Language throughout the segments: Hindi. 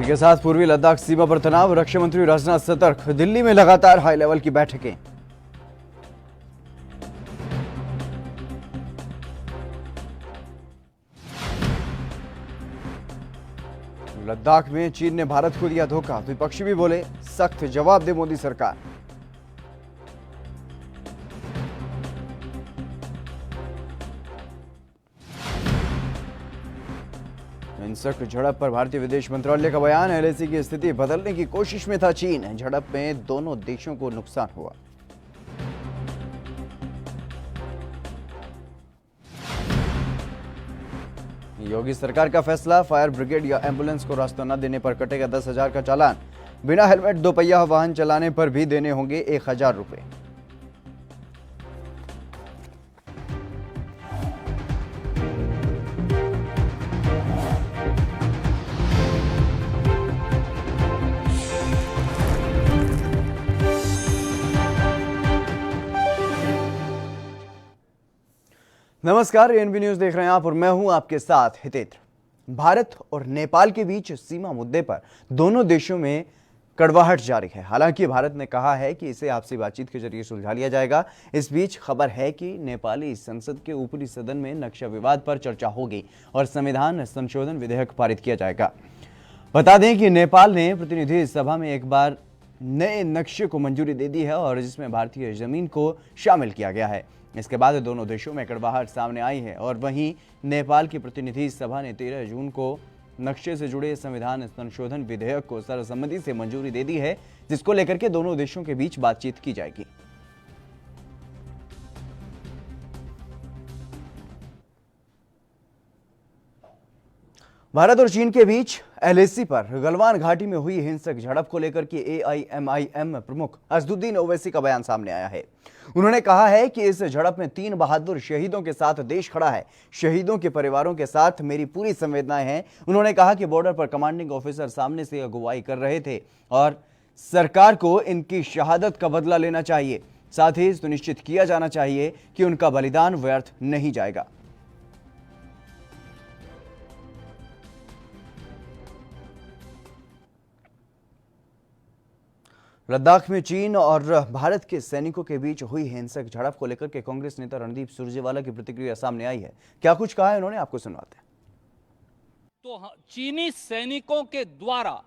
इसी के साथ पूर्वी लद्दाख सीमा पर तनाव, रक्षा मंत्री राजनाथ सतर्क, दिल्ली में लगातार हाई लेवल की बैठकें। लद्दाख में चीन ने भारत को दिया धोखा, विपक्षी भी बोले सख्त जवाब दे मोदी सरकार। हिंसक झड़प पर भारतीय विदेश मंत्रालय का बयान, एलएसी की स्थिति बदलने की कोशिश में था चीन, झड़प में दोनों देशों को नुकसान हुआ। योगी सरकार का फैसला, फायर ब्रिगेड या एम्बुलेंस को रास्ता न देने पर कटेगा 10,000 का चालान, बिना हेलमेट दोपहिया वाहन चलाने पर भी देने होंगे 1,000 रुपए। नमस्कार, एएनबी न्यूज देख रहे हैं आप और मैं हूं आपके साथ हितेंद्र। भारत और नेपाल के बीच सीमा मुद्दे पर दोनों देशों में कड़वाहट जारी है। हालांकि भारत ने कहा है कि इसे आपसी बातचीत के जरिए सुलझा लिया जाएगा। इस बीच खबर है कि नेपाली संसद के ऊपरी सदन में नक्शा विवाद पर चर्चा होगी और संविधान संशोधन विधेयक पारित किया जाएगा। बता दें कि नेपाल ने प्रतिनिधि सभा में एक बार नए नक्शे को मंजूरी दे दी है और जिसमें भारतीय जमीन को शामिल किया गया है। इसके बाद दोनों देशों में कड़वाहट सामने आई है और वहीं नेपाल की प्रतिनिधि सभा ने 13 जून को नक्शे से जुड़े संविधान संशोधन विधेयक को सर्वसम्मति से मंजूरी दे दी है, जिसको लेकर के दोनों देशों के बीच बातचीत की जाएगी। भारत और चीन के बीच एलएसी पर गलवान घाटी में हुई हिंसक झड़प को लेकर के एआईएमआईएम प्रमुख असदुद्दीन ओवैसी का बयान सामने आया है। उन्होंने कहा है कि इस झड़प में 3 बहादुर शहीदों के साथ देश खड़ा है। शहीदों के परिवारों के साथ मेरी पूरी संवेदनाएं हैं। उन्होंने कहा कि बॉर्डर पर कमांडिंग ऑफिसर सामने से अगुवाई कर रहे थे और सरकार को इनकी शहादत का बदला लेना चाहिए। साथ ही सुनिश्चित किया जाना चाहिए कि उनका बलिदान व्यर्थ नहीं जाएगा। लद्दाख में चीन और भारत के सैनिकों के बीच हुई हिंसक झड़प को लेकर के कांग्रेस नेता रणदीप सुरजेवाला की प्रतिक्रिया सामने आई है। क्या कुछ कहा है उन्होंने, आपको सुनवाते हैं। तो चीनी सैनिकों के द्वारा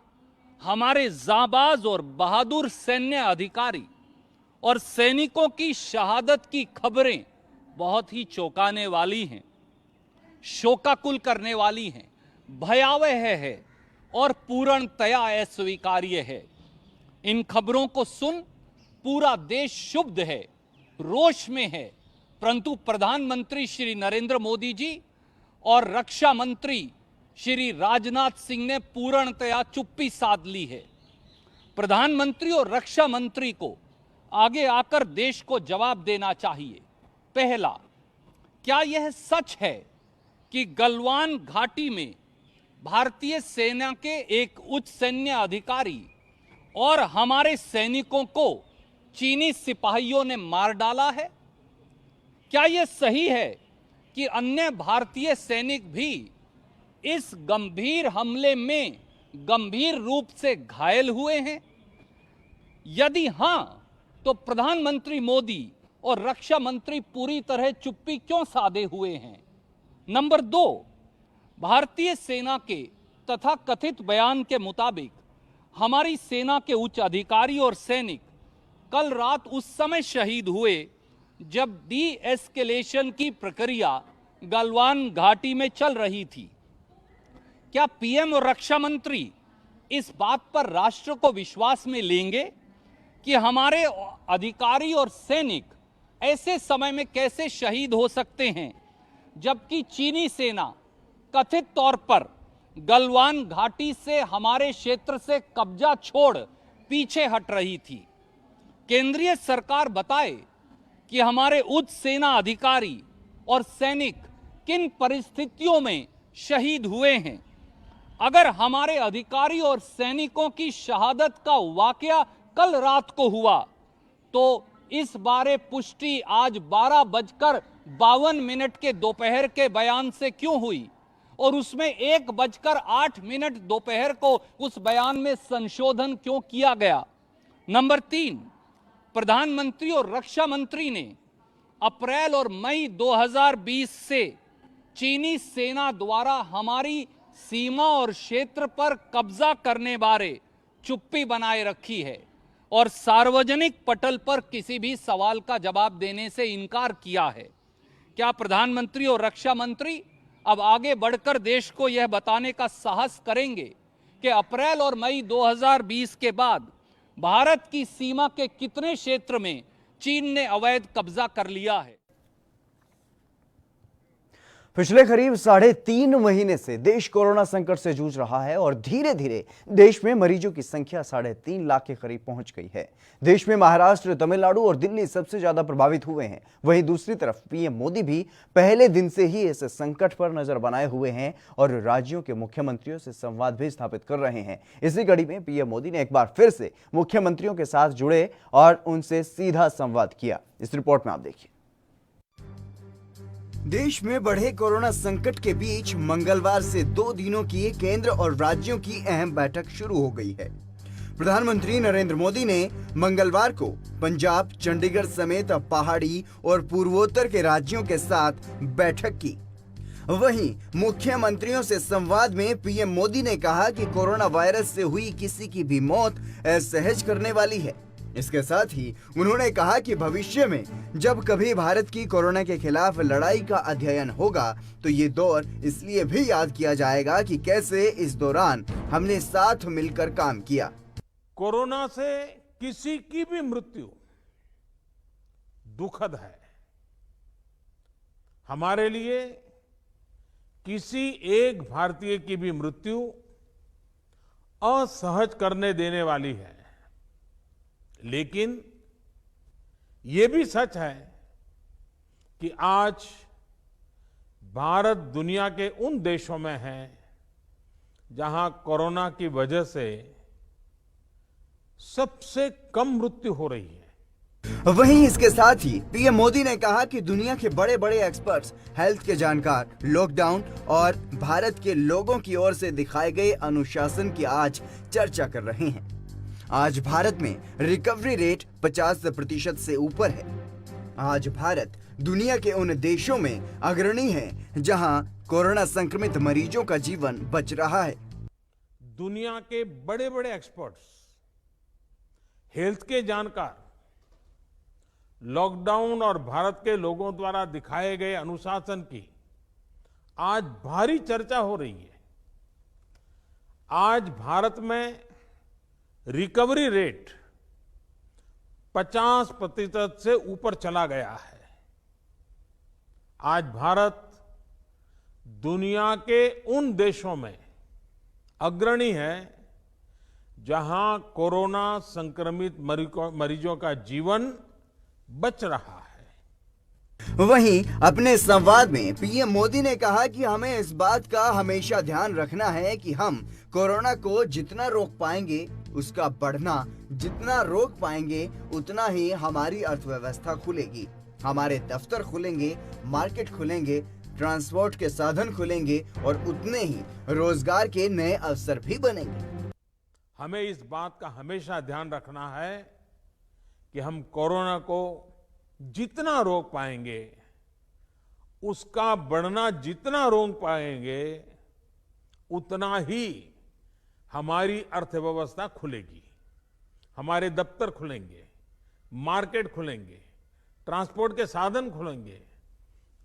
हमारे जाबाज और बहादुर सैन्य अधिकारी और सैनिकों की शहादत की खबरें बहुत ही चौंकाने वाली हैं, शोकाकुल करने वाली हैं, भयावह है और पूर्णतया अस्वीकार्य है। इन खबरों को सुन पूरा देश क्षुब्ध है, रोष में है, परंतु प्रधानमंत्री श्री नरेंद्र मोदी जी और रक्षा मंत्री श्री राजनाथ सिंह ने पूर्णतया चुप्पी साध ली है। प्रधानमंत्री और रक्षा मंत्री को आगे आकर देश को जवाब देना चाहिए। पहला, क्या यह सच है कि गलवान घाटी में भारतीय सेना के एक उच्च सैन्य अधिकारी और हमारे सैनिकों को चीनी सिपाहियों ने मार डाला है? क्या यह सही है कि अन्य भारतीय सैनिक भी इस गंभीर हमले में गंभीर रूप से घायल हुए हैं? यदि हां, तो प्रधानमंत्री मोदी और रक्षा मंत्री पूरी तरह चुप्पी क्यों साधे हुए हैं? नंबर 2, भारतीय सेना के तथा कथित बयान के मुताबिक हमारी सेना के उच्च अधिकारी और सैनिक कल रात उस समय शहीद हुए जब डी एस्केलेशन की प्रक्रिया गलवान घाटी में चल रही थी। क्या पीएम और रक्षा मंत्री इस बात पर राष्ट्र को विश्वास में लेंगे कि हमारे अधिकारी और सैनिक ऐसे समय में कैसे शहीद हो सकते हैं, जबकि चीनी सेना कथित तौर पर गलवान घाटी से हमारे क्षेत्र से कब्जा छोड़ पीछे हट रही थी? केंद्रीय सरकार बताए कि हमारे उच्च सेना अधिकारी और सैनिक किन परिस्थितियों में शहीद हुए हैं। अगर हमारे अधिकारी और सैनिकों की शहादत का वाकया कल रात को हुआ तो इस बारे पुष्टि आज 12:52 के दोपहर के बयान से क्यों हुई? और उसमें 1:08 दोपहर को उस बयान में संशोधन क्यों किया गया? नंबर 3, प्रधानमंत्री और रक्षा मंत्री ने अप्रैल और मई 2020 से चीनी सेना द्वारा हमारी सीमा और क्षेत्र पर कब्जा करने बारे चुप्पी बनाए रखी है और सार्वजनिक पटल पर किसी भी सवाल का जवाब देने से इनकार किया है। क्या प्रधानमंत्री और रक्षा मंत्री अब आगे बढ़कर देश को यह बताने का साहस करेंगे कि अप्रैल और मई 2020 के बाद भारत की सीमा के कितने क्षेत्र में चीन ने अवैध कब्जा कर लिया है? पिछले करीब 3.5 महीने से देश कोरोना संकट से जूझ रहा है और धीरे धीरे देश में मरीजों की संख्या 3.5 लाख के करीब पहुंच गई है। देश में महाराष्ट्र, तमिलनाडु और दिल्ली सबसे ज्यादा प्रभावित हुए हैं। वहीं दूसरी तरफ पीएम मोदी भी पहले दिन से ही इस संकट पर नजर बनाए हुए हैं और राज्यों के मुख्यमंत्रियों से संवाद भी स्थापित कर रहे हैं। इसी कड़ी में पीएम मोदी ने एक बार फिर से मुख्यमंत्रियों के साथ जुड़े और उनसे सीधा संवाद किया। इस रिपोर्ट में आप देखिए। देश में बढ़े कोरोना संकट के बीच मंगलवार से 2 दिनों की केंद्र और राज्यों की अहम बैठक शुरू हो गई है। प्रधानमंत्री नरेंद्र मोदी ने मंगलवार को पंजाब, चंडीगढ़ समेत पहाड़ी और पूर्वोत्तर के राज्यों के साथ बैठक की। वहीं मुख्यमंत्रियों से संवाद में पीएम मोदी ने कहा कि कोरोना वायरस से हुई किसी की भी मौत असहज करने वाली है। इसके साथ ही उन्होंने कहा कि भविष्य में जब कभी भारत की कोरोना के खिलाफ लड़ाई का अध्ययन होगा तो ये दौर इसलिए भी याद किया जाएगा कि कैसे इस दौरान हमने साथ मिलकर काम किया। कोरोना से किसी की भी मृत्यु दुखद है। हमारे लिए किसी एक भारतीय की भी मृत्यु असहज करने देने वाली है। लेकिन ये भी सच है कि आज भारत दुनिया के उन देशों में है जहां कोरोना की वजह से सबसे कम मृत्यु हो रही है। वहीं इसके साथ ही पीएम मोदी ने कहा कि दुनिया के बड़े बड़े एक्सपर्ट्स, हेल्थ के जानकार लॉकडाउन और भारत के लोगों की ओर से दिखाए गए अनुशासन की आज चर्चा कर रहे हैं। आज भारत में रिकवरी रेट 50% से ऊपर है। आज भारत दुनिया के उन देशों में अग्रणी है जहां कोरोना संक्रमित मरीजों का जीवन बच रहा है। दुनिया के बड़े बड़े एक्सपर्ट्स, हेल्थ के जानकार, लॉकडाउन और भारत के लोगों द्वारा दिखाए गए अनुशासन की आज भारी चर्चा हो रही है। आज भारत में रिकवरी रेट 50% से ऊपर चला गया है। आज भारत दुनिया के उन देशों में अग्रणी है जहां कोरोना संक्रमित मरीजों का जीवन बच रहा है। वहीं अपने संवाद में पीएम मोदी ने कहा कि हमें इस बात का हमेशा ध्यान रखना है कि हम कोरोना को जितना रोक पाएंगे उसका बढ़ना जितना रोक पाएंगे उतना ही हमारी अर्थव्यवस्था खुलेगी, हमारे दफ्तर खुलेंगे, मार्केट खुलेंगे, ट्रांसपोर्ट के साधन खुलेंगे और उतने ही रोजगार के नए अवसर भी बनेंगे। हमें इस बात का हमेशा ध्यान रखना है कि हम कोरोना को जितना रोक पाएंगे उसका बढ़ना जितना रोक पाएंगे उतना ही हमारी अर्थव्यवस्था खुलेगी, हमारे दफ्तर खुलेंगे, मार्केट खुलेंगे, ट्रांसपोर्ट के साधन खुलेंगे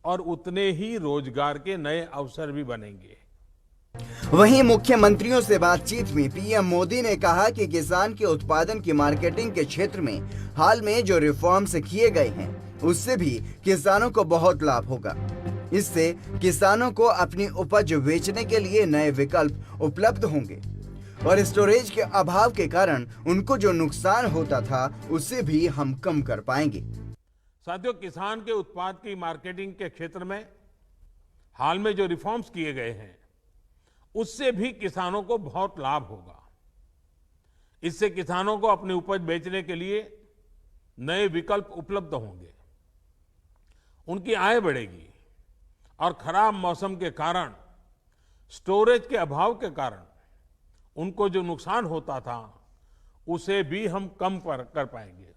और उतने ही रोजगार के नए अवसर भी बनेंगे। वहीं मुख्यमंत्रियों से बातचीत में पीएम मोदी ने कहा कि किसान के उत्पादन की मार्केटिंग के क्षेत्र में हाल में जो रिफॉर्म्स किए गए हैं उससे भी किसानों को बहुत लाभ होगा। इससे किसानों को अपनी उपज बेचने के लिए नए विकल्प उपलब्ध होंगे और स्टोरेज के अभाव के कारण उनको जो नुकसान होता था उसे भी हम कम कर पाएंगे। साथियों, किसान के उत्पाद की मार्केटिंग के क्षेत्र में हाल में जो रिफॉर्म्स किए गए हैं उससे भी किसानों को बहुत लाभ होगा। इससे किसानों को अपनी उपज बेचने के लिए नए विकल्प उपलब्ध होंगे, उनकी आय बढ़ेगी और खराब मौसम के कारण स्टोरेज के अभाव के कारण उनको जो नुकसान होता था उसे भी हम कम कर पाएंगे।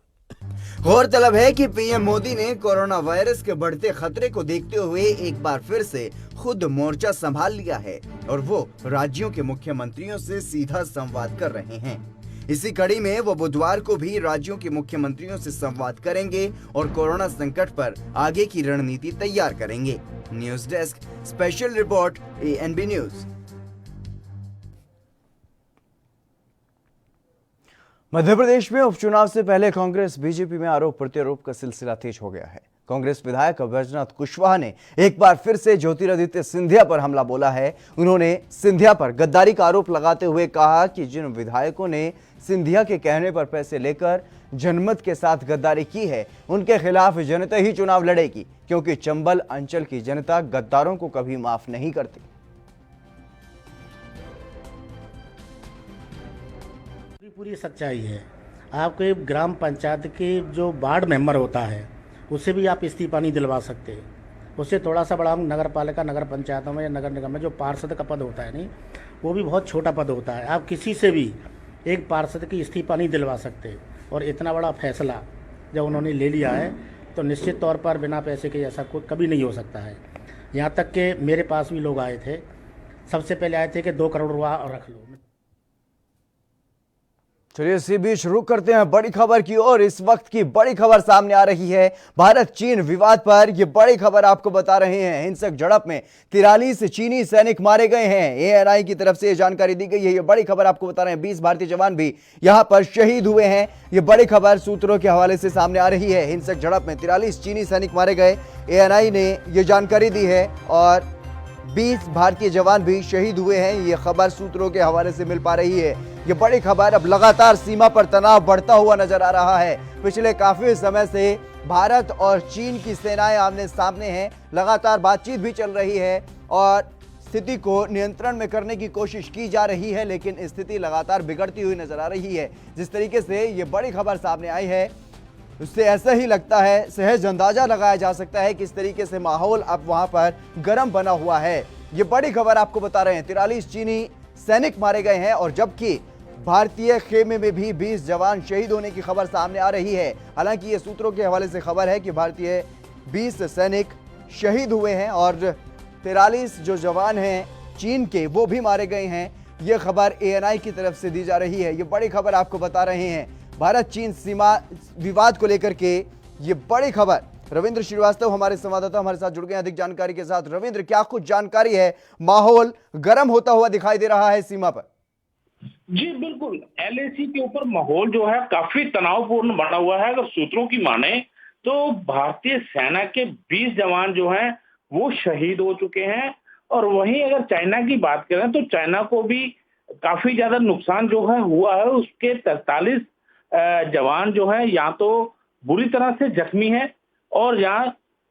गौरतलब है कि पीएम मोदी ने कोरोना वायरस के बढ़ते खतरे को देखते हुए एक बार फिर से खुद मोर्चा संभाल लिया है और वो राज्यों के मुख्यमंत्रियों से सीधा संवाद कर रहे हैं। इसी कड़ी में वो बुधवार को भी राज्यों के मुख्यमंत्रियों से संवाद करेंगे और कोरोना संकट पर आगे की रणनीति तैयार करेंगे। News desk special report ANB news. Madhya Pradesh में उपचुनाव से पहले कांग्रेस बीजेपी में आरोप प्रत्यारोप का सिलसिला तेज हो गया है। कांग्रेस विधायक बैजनाथ कुशवाहा ने एक बार फिर से ज्योतिरादित्य सिंधिया पर हमला बोला है। उन्होंने सिंधिया पर गद्दारी का आरोप लगाते हुए कहा कि जिन विधायकों ने सिंधिया के कहने पर पैसे लेकर जनमत के साथ गद्दारी की है, उनके खिलाफ जनता ही चुनाव लड़ेगी, क्योंकि चंबल अंचल की जनता गद्दारों को कभी माफ नहीं करती। पूरी सच्चाई है। आपके ग्राम पंचायत के जो वार्ड मेंबर होता है उससे भी आप इस्तीफा नहीं दिलवा सकते। उससे थोड़ा सा बड़ा नगर पालिका, नगर पंचायतों में या नगर निगम में जो पार्षद का पद होता है नहीं, वो भी बहुत छोटा पद होता है। आप किसी से भी एक पार्षद की इस्तीफा नहीं दिलवा सकते। और इतना बड़ा फैसला जब उन्होंने ले लिया है तो निश्चित तौर पर बिना पैसे के ऐसा कोई कभी नहीं हो सकता है। यहाँ तक कि मेरे पास भी लोग आए थे, सबसे पहले आए थे कि 2 करोड़ रुपया रख लो। चलिए इसी बीच रुक करते हैं बड़ी खबर की ओर। इस वक्त की बड़ी खबर सामने आ रही है भारत चीन विवाद पर। यह बड़ी खबर आपको बता रहे हैं। हिंसक झड़प में 43 चीनी सैनिक मारे गए हैं। एएनआई की तरफ से यह जानकारी दी गई है। यह बड़ी खबर आपको बता रहे हैं। 20 भारतीय जवान भी यहां पर शहीद हुए हैं। यह बड़ी खबर सूत्रों के हवाले से सामने आ रही है। हिंसक झड़प में 43 चीनी सैनिक मारे गए, एएनआई ने यह जानकारी दी है और 20 भारतीय जवान भी शहीद हुए हैं। ये खबर सूत्रों के हवाले से मिल पा रही है। ये बड़ी खबर। अब लगातार सीमा पर तनाव बढ़ता हुआ नजर आ रहा है। पिछले काफी समय से भारत और चीन की सेनाएं आमने सामने हैं। लगातार बातचीत भी चल रही है और स्थिति को नियंत्रण में करने की कोशिश की जा रही है, लेकिन स्थिति लगातार बिगड़ती हुई नजर आ रही है। जिस तरीके से ये बड़ी खबर सामने आई है उससे ऐसा ही लगता है, सहज अंदाजा लगाया जा सकता है किस तरीके से माहौल अब वहां पर गर्म बना हुआ है। ये बड़ी खबर आपको बता रहे हैं। 43 चीनी सैनिक मारे गए हैं और जबकि भारतीय खेमे में भी 20 जवान शहीद होने की खबर सामने आ रही है। हालांकि ये सूत्रों के हवाले से खबर है कि भारतीय 20 सैनिक शहीद हुए हैं और 43 जो जवान हैं चीन के वो भी मारे गए हैं। ये खबर एएनआई की तरफ से दी जा रही है। ये बड़ी खबर आपको बता रहे हैं। भारत चीन सीमा विवाद को लेकर के ये बड़ी खबर। रविंद्र श्रीवास्तव हमारे संवाददाता हमारे साथ जुड़ गए अधिक जानकारी के साथ। रविंद्र, क्या कुछ जानकारी है? माहौल गर्म होता हुआ दिखाई दे रहा है सीमा पर। जी बिल्कुल, एलएसी के ऊपर माहौल जो है काफी तनावपूर्ण बना हुआ है। अगर सूत्रों की माने तो भारतीय सेना के 20 जवान जो हैं वो शहीद हो चुके हैं। और वहीं अगर चाइना की बात करें तो चाइना को भी काफी ज्यादा नुकसान जो है हुआ है। उसके 43 जवान जो है या तो बुरी तरह से जख्मी हैं और या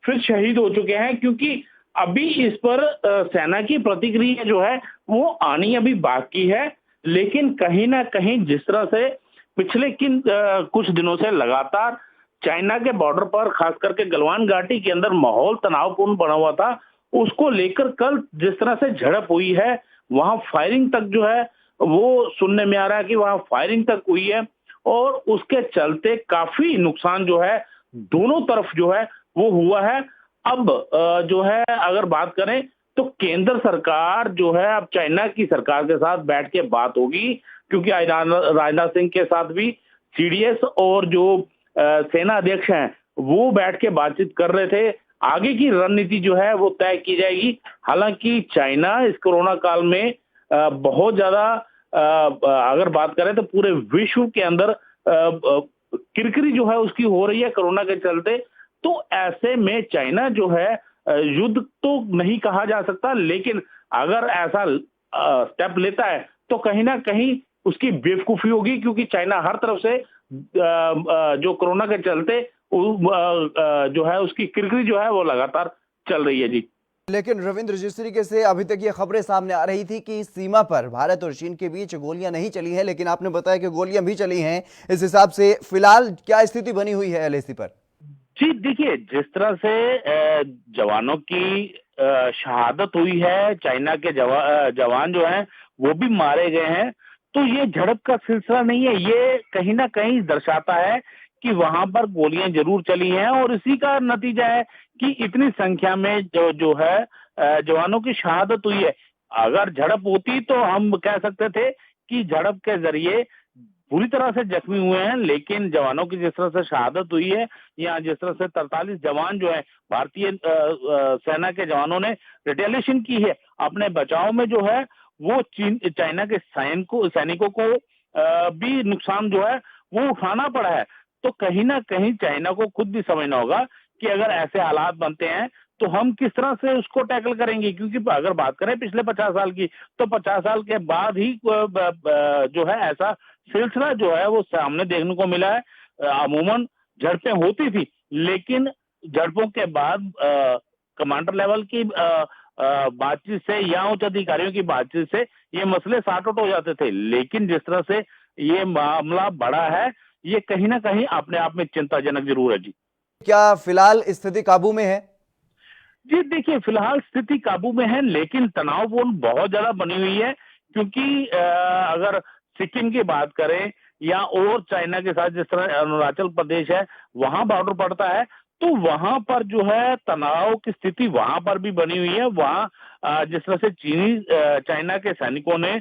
फिर शहीद हो चुके हैं, क्योंकि अभी इस पर सेना की प्रतिक्रिया जो है वो आनी अभी बाकी है। लेकिन कहीं ना कहीं जिस तरह से पिछले कुछ दिनों से लगातार चाइना के बॉर्डर पर खास करके गलवान घाटी के अंदर माहौल तनावपूर्ण बना हुआ था, उसको लेकर कल जिस तरह से झड़प हुई है, वहां फायरिंग तक जो है वो सुनने में आ रहा है कि वहां फायरिंग तक हुई है और उसके चलते काफी नुकसान जो है दोनों तरफ जो है वो हुआ है। अब जो है अगर बात करें तो केंद्र सरकार जो है अब चाइना की सरकार के साथ बैठ के बात होगी, क्योंकि राजनाथ सिंह के साथ भी सीडीएस और जो सेना अध्यक्ष हैं वो बैठ के बातचीत कर रहे थे। आगे की रणनीति जो है वो तय की जाएगी। हालांकि चाइना इस कोरोना काल में बहुत ज्यादा अगर बात करें तो पूरे विश्व के अंदर किरकिरी जो है उसकी हो रही है कोरोना के चलते। तो ऐसे में चाइना जो है युद्ध तो नहीं कहा जा सकता, लेकिन अगर ऐसा स्टेप लेता है तो कहीं ना कहीं उसकी बेवकूफी होगी, क्योंकि चाइना हर तरफ से जो कोरोना के चलते जो है उसकी किरकिरी जो है वो लगातार चल रही है। जी लेकिन रविंद्र, जिस तरीके से अभी तक ये खबरें सामने आ रही थी कि सीमा पर भारत और चीन के बीच गोलियां नहीं चली हैं, लेकिन आपने बताया कि गोलियां भी चली हैं। इस हिसाब से फिलहाल क्या स्थिति बनी हुई है एलएसी पर? जी देखिए, जिस तरह से जवानों की शहादत हुई है, चाइना के जवान जो हैं वो भी मारे गए हैं। तो ये झड़प का सिलसिला नहीं है, ये कहीं ना कहीं दर्शाता है कि वहां पर गोलियां जरूर चली हैं और इसी का नतीजा है कि इतनी संख्या में जो है जवानों की शहादत हुई है। अगर झड़प होती तो हम कह सकते थे कि झड़प के जरिए पूरी तरह से जख्मी हुए हैं, लेकिन जवानों की जिस तरह से शहादत हुई है या जिस तरह से 43 जवान जो है भारतीय सेना के जवानों ने रिटेलिएशन की है अपने बचाव में, जो है वो चाइना के सैनिकों को भी नुकसान जो है वो उठाना पड़ा है। तो कहीं ना कहीं चाइना को खुद भी समझना होगा कि अगर ऐसे हालात बनते हैं तो हम किस तरह से उसको टैकल करेंगे, क्योंकि अगर बात करें पिछले 50 साल की तो 50 साल के बाद ही जो है ऐसा सिलसिला जो है वो सामने देखने को मिला है। अमूमन झड़पें होती थी, लेकिन झड़पों के बाद कमांडर लेवल की बातचीत से या उच्च अधिकारियों की बातचीत से ये मसले सॉर्ट आउट हो जाते थे। लेकिन जिस तरह से ये मामला बढ़ा है, ये कहीं ना कहीं अपने आप में चिंताजनक जरूर है। जी क्या फिलहाल स्थिति काबू में है? जी देखिए, फिलहाल स्थिति काबू में है, लेकिन तनावपूर्ण बहुत ज्यादा बनी हुई है, क्योंकि अगर सिक्किम की बात करें या और चाइना के साथ जिस तरह अरुणाचल प्रदेश है वहां बॉर्डर पड़ता है, तो वहां पर जो है तनाव की स्थिति वहां पर भी बनी हुई है। वहां जिस तरह से चाइना के सैनिकों ने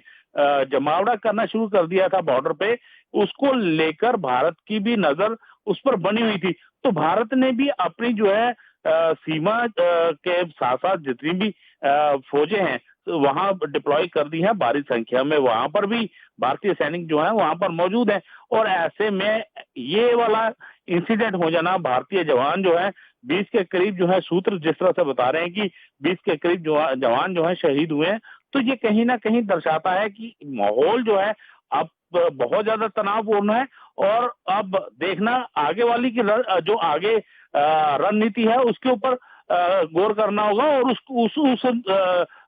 जमावड़ा करना शुरू कर दिया था बॉर्डर पे, उसको लेकर भारत की भी नजर उस पर बनी हुई थी। तो भारत ने भी अपनी जो है सीमा के साथ साथ जितनी भी फौजें हैं तो वहां डिप्लॉय कर दी है भारी संख्या में। वहां पर भी भारतीय सैनिक जो हैं वहां पर मौजूद हैं, और ऐसे में ये वाला इंसिडेंट हो जाना, भारतीय जवान जो है 20 के करीब जो है सूत्र जिस तरह से बता रहे हैं कि 20 के करीब जो जवान जो है शहीद हुए हैं, तो ये कहीं ना कहीं दर्शाता है कि माहौल जो है अब बहुत ज्यादा तनावपूर्ण है। और अब देखना आगे वाली की जो आगे रणनीति है उसके ऊपर गौर करना होगा, और उस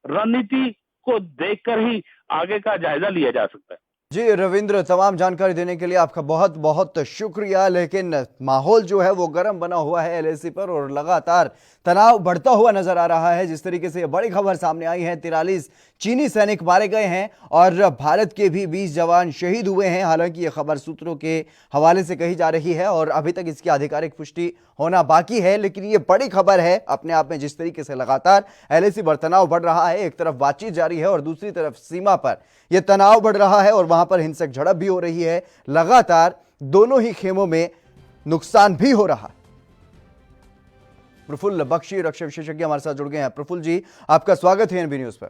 रणनीति को देखकर ही आगे का जायजा लिया जा सकता है। जी रविंद्र, तमाम जानकारी देने के लिए आपका बहुत बहुत शुक्रिया। लेकिन माहौल जो है वो गर्म बना हुआ है एलएसी पर और लगातार तनाव बढ़ता हुआ नजर आ रहा है। जिस तरीके से ये बड़ी खबर सामने आई है, 43 चीनी सैनिक मारे गए हैं और भारत के भी 20 जवान शहीद हुए हैं। हालांकि ये खबर सूत्रों के हवाले से कही जा रही है और अभी तक इसकी आधिकारिक पुष्टि होना बाकी है, लेकिन ये बड़ी खबर है अपने आप में। जिस तरीके से लगातार एलएसी पर तनाव बढ़ रहा है, एक तरफ बातचीत जारी है और दूसरी तरफ सीमा पर यह तनाव बढ़ रहा है और वहां पर हिंसक झड़प भी हो रही है। लगातार दोनों ही खेमों में नुकसान भी हो रहा है। प्रफुल्ल बख्शी रक्षा विशेषज्ञ हमारे साथ जुड़ गए हैं। प्रफुल्ल जी, आपका स्वागत है एनबी न्यूज पर।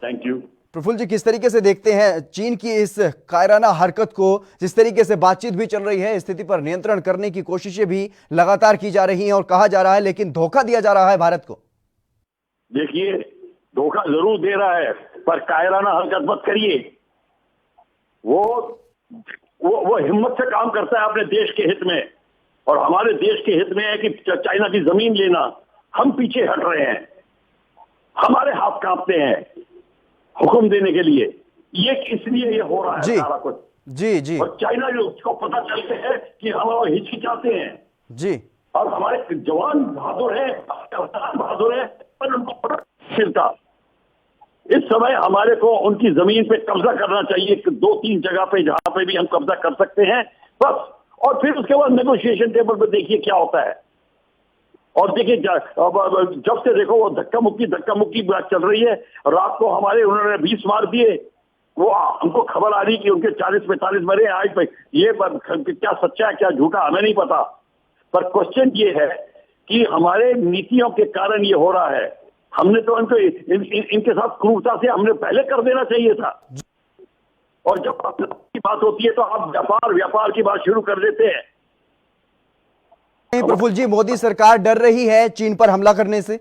Thank you. प्रफुल्ल जी, किस तरीके से देखते हैं चीन की इस कायराना हरकत को? जिस तरीके से बातचीत भी चल रही है, स्थिति पर नियंत्रण करने की कोशिशें भी लगातार की जा रही हैं और कहा जा रहा है, लेकिन धोखा दिया जा रहा है भारत को। देखिए, धोखा जरूर दे रहा है, पर कायराना हरकत मत करिए। वो हिम्मत से काम करता है अपने देश के हित में, और हमारे देश के हित में है कि चाइना की जमीन लेना। हम पीछे हट रहे हैं, हमारे हाथ कांपते हैं हुक्म देने के लिए। ये इसलिए ये हो रहा है सारा कुछ। जी जी। और चाइना जो उसको पता चलते हैं कि हम हिचकिचाते हैं जी, और हमारे जवान बहादुर है, बहादुर है, पर उनको पता चलता। इस समय हमारे को उनकी जमीन पे कब्जा करना चाहिए, 2-3 जगह पे जहां पे भी हम कब्जा कर सकते हैं बस। और फिर उसके बाद नेगोशिएशन टेबल पे देखिए क्या होता है। और देखिए जब से देखो वो धक्का मुक्की बात चल रही है। रात को हमारे उन्होंने 20 मार दिए, वो हमको खबर आ रही कि उनके 40-45 मरे। आज पे ये क्या सच्चा है क्या झूठा हमें नहीं पता, पर क्वेश्चन ये है कि हमारे नीतियों के कारण ये हो रहा है। हमने तो इनको इनके साथ क्रूरता से हमने पहले कर देना चाहिए था। और जब की बात होती है तो आप व्यापार की बात शुरू कर देते हैं। प्रफुल्ल जी, मोदी सरकार डर रही है चीन पर हमला करने से?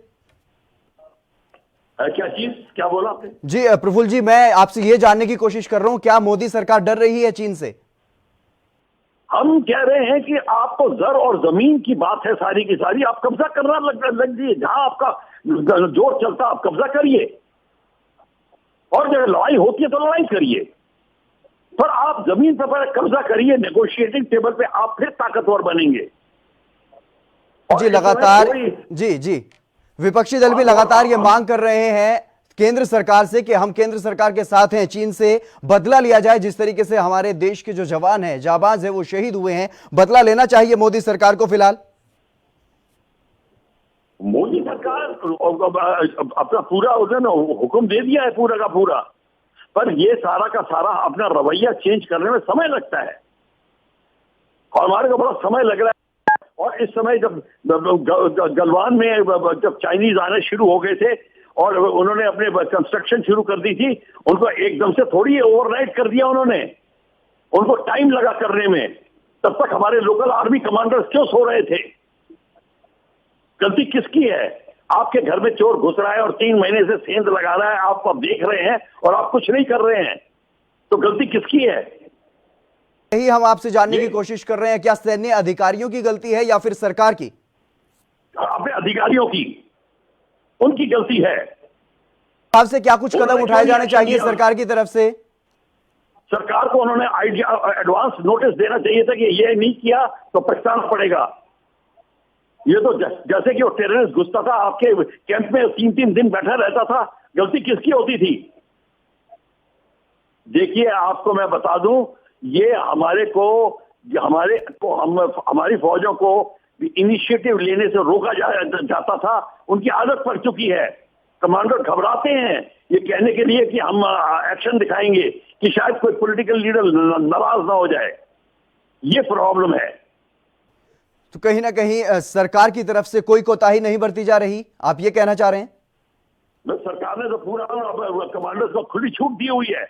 क्या बोला आपने? जी प्रफुल्ल जी, मैं आपसे ये जानने की कोशिश कर रहा हूं, क्या मोदी सरकार डर रही है चीन से? हम कह रहे हैं कि आपको जर और जमीन की बात है सारी की सारी, आप कब्जा करना लग जाइए। जहां आपका जोर चलता आप कब्जा करिए, और जब लड़ाई होती है तो लड़ाई करिए, पर आप जमीन पर कब्जा करिए। नेगोशिएटिंग टेबल पे आप फिर ताकतवर बनेंगे। जी लगातार जी जी विपक्षी दल भी लगातार ये मांग कर रहे हैं केंद्र सरकार से कि हम केंद्र सरकार के साथ हैं, चीन से बदला लिया जाए। जिस तरीके से हमारे देश के जो जवान हैं, जाबाज हैं, वो शहीद हुए हैं, बदला लेना चाहिए मोदी सरकार को। फिलहाल मोदी सरकार अपना पूरा उन्होंने हुक्म दे दिया है पूरा का पूरा, पर ये सारा का सारा अपना रवैया चेंज करने में समय लगता है और हमारे को बड़ा समय लग रहा है। और इस समय जब गलवान में जब चाइनीज आने शुरू हो गए थे और उन्होंने अपने कंस्ट्रक्शन शुरू कर दी थी, उनको एकदम से थोड़ी ओवरनाइट कर दिया उन्होंने, उनको टाइम लगा करने में। तब तक हमारे लोकल आर्मी कमांडर्स क्यों सो रहे थे? गलती किसकी है? आपके घर में चोर घुस रहा है और 3 महीने से सेंध लगा रहा है, आप अब देख रहे हैं और आप कुछ नहीं कर रहे हैं, तो गलती किसकी है? यही हम आपसे जानने की कोशिश कर रहे हैं, क्या सैन्य अधिकारियों की गलती है या फिर सरकार की? अपने अधिकारियों की, उनकी गलती है। आपसे क्या कुछ कदम उठाए जाने चाहिए सरकार की तरफ से? सरकार को उन्होंने एडवांस नोटिस देना चाहिए था कि ये नहीं किया तो पछताना पड़ेगा। ये तो जैसे कि वो टेररिस्ट घुसता था आपके कैंप में, 3-3 दिन बैठा रहता था, गलती किसकी होती थी? देखिए, आपको मैं बता दूं, ये हमारी फौजों को इनिशिएटिव लेने से रोका जाता था, उनकी आदत पड़ चुकी है। कमांडर घबराते हैं ये कहने के लिए कि हम एक्शन दिखाएंगे कि शायद कोई पॉलिटिकल लीडर नाराज ना हो जाए, ये प्रॉब्लम है। तो कहीं ना कहीं सरकार की तरफ से कोई कोताही नहीं बरती जा रही, आप ये कहना चाह रहे हैं? सरकार ने तो पूरा कमांडर्स को खुली छूट दी हुई है।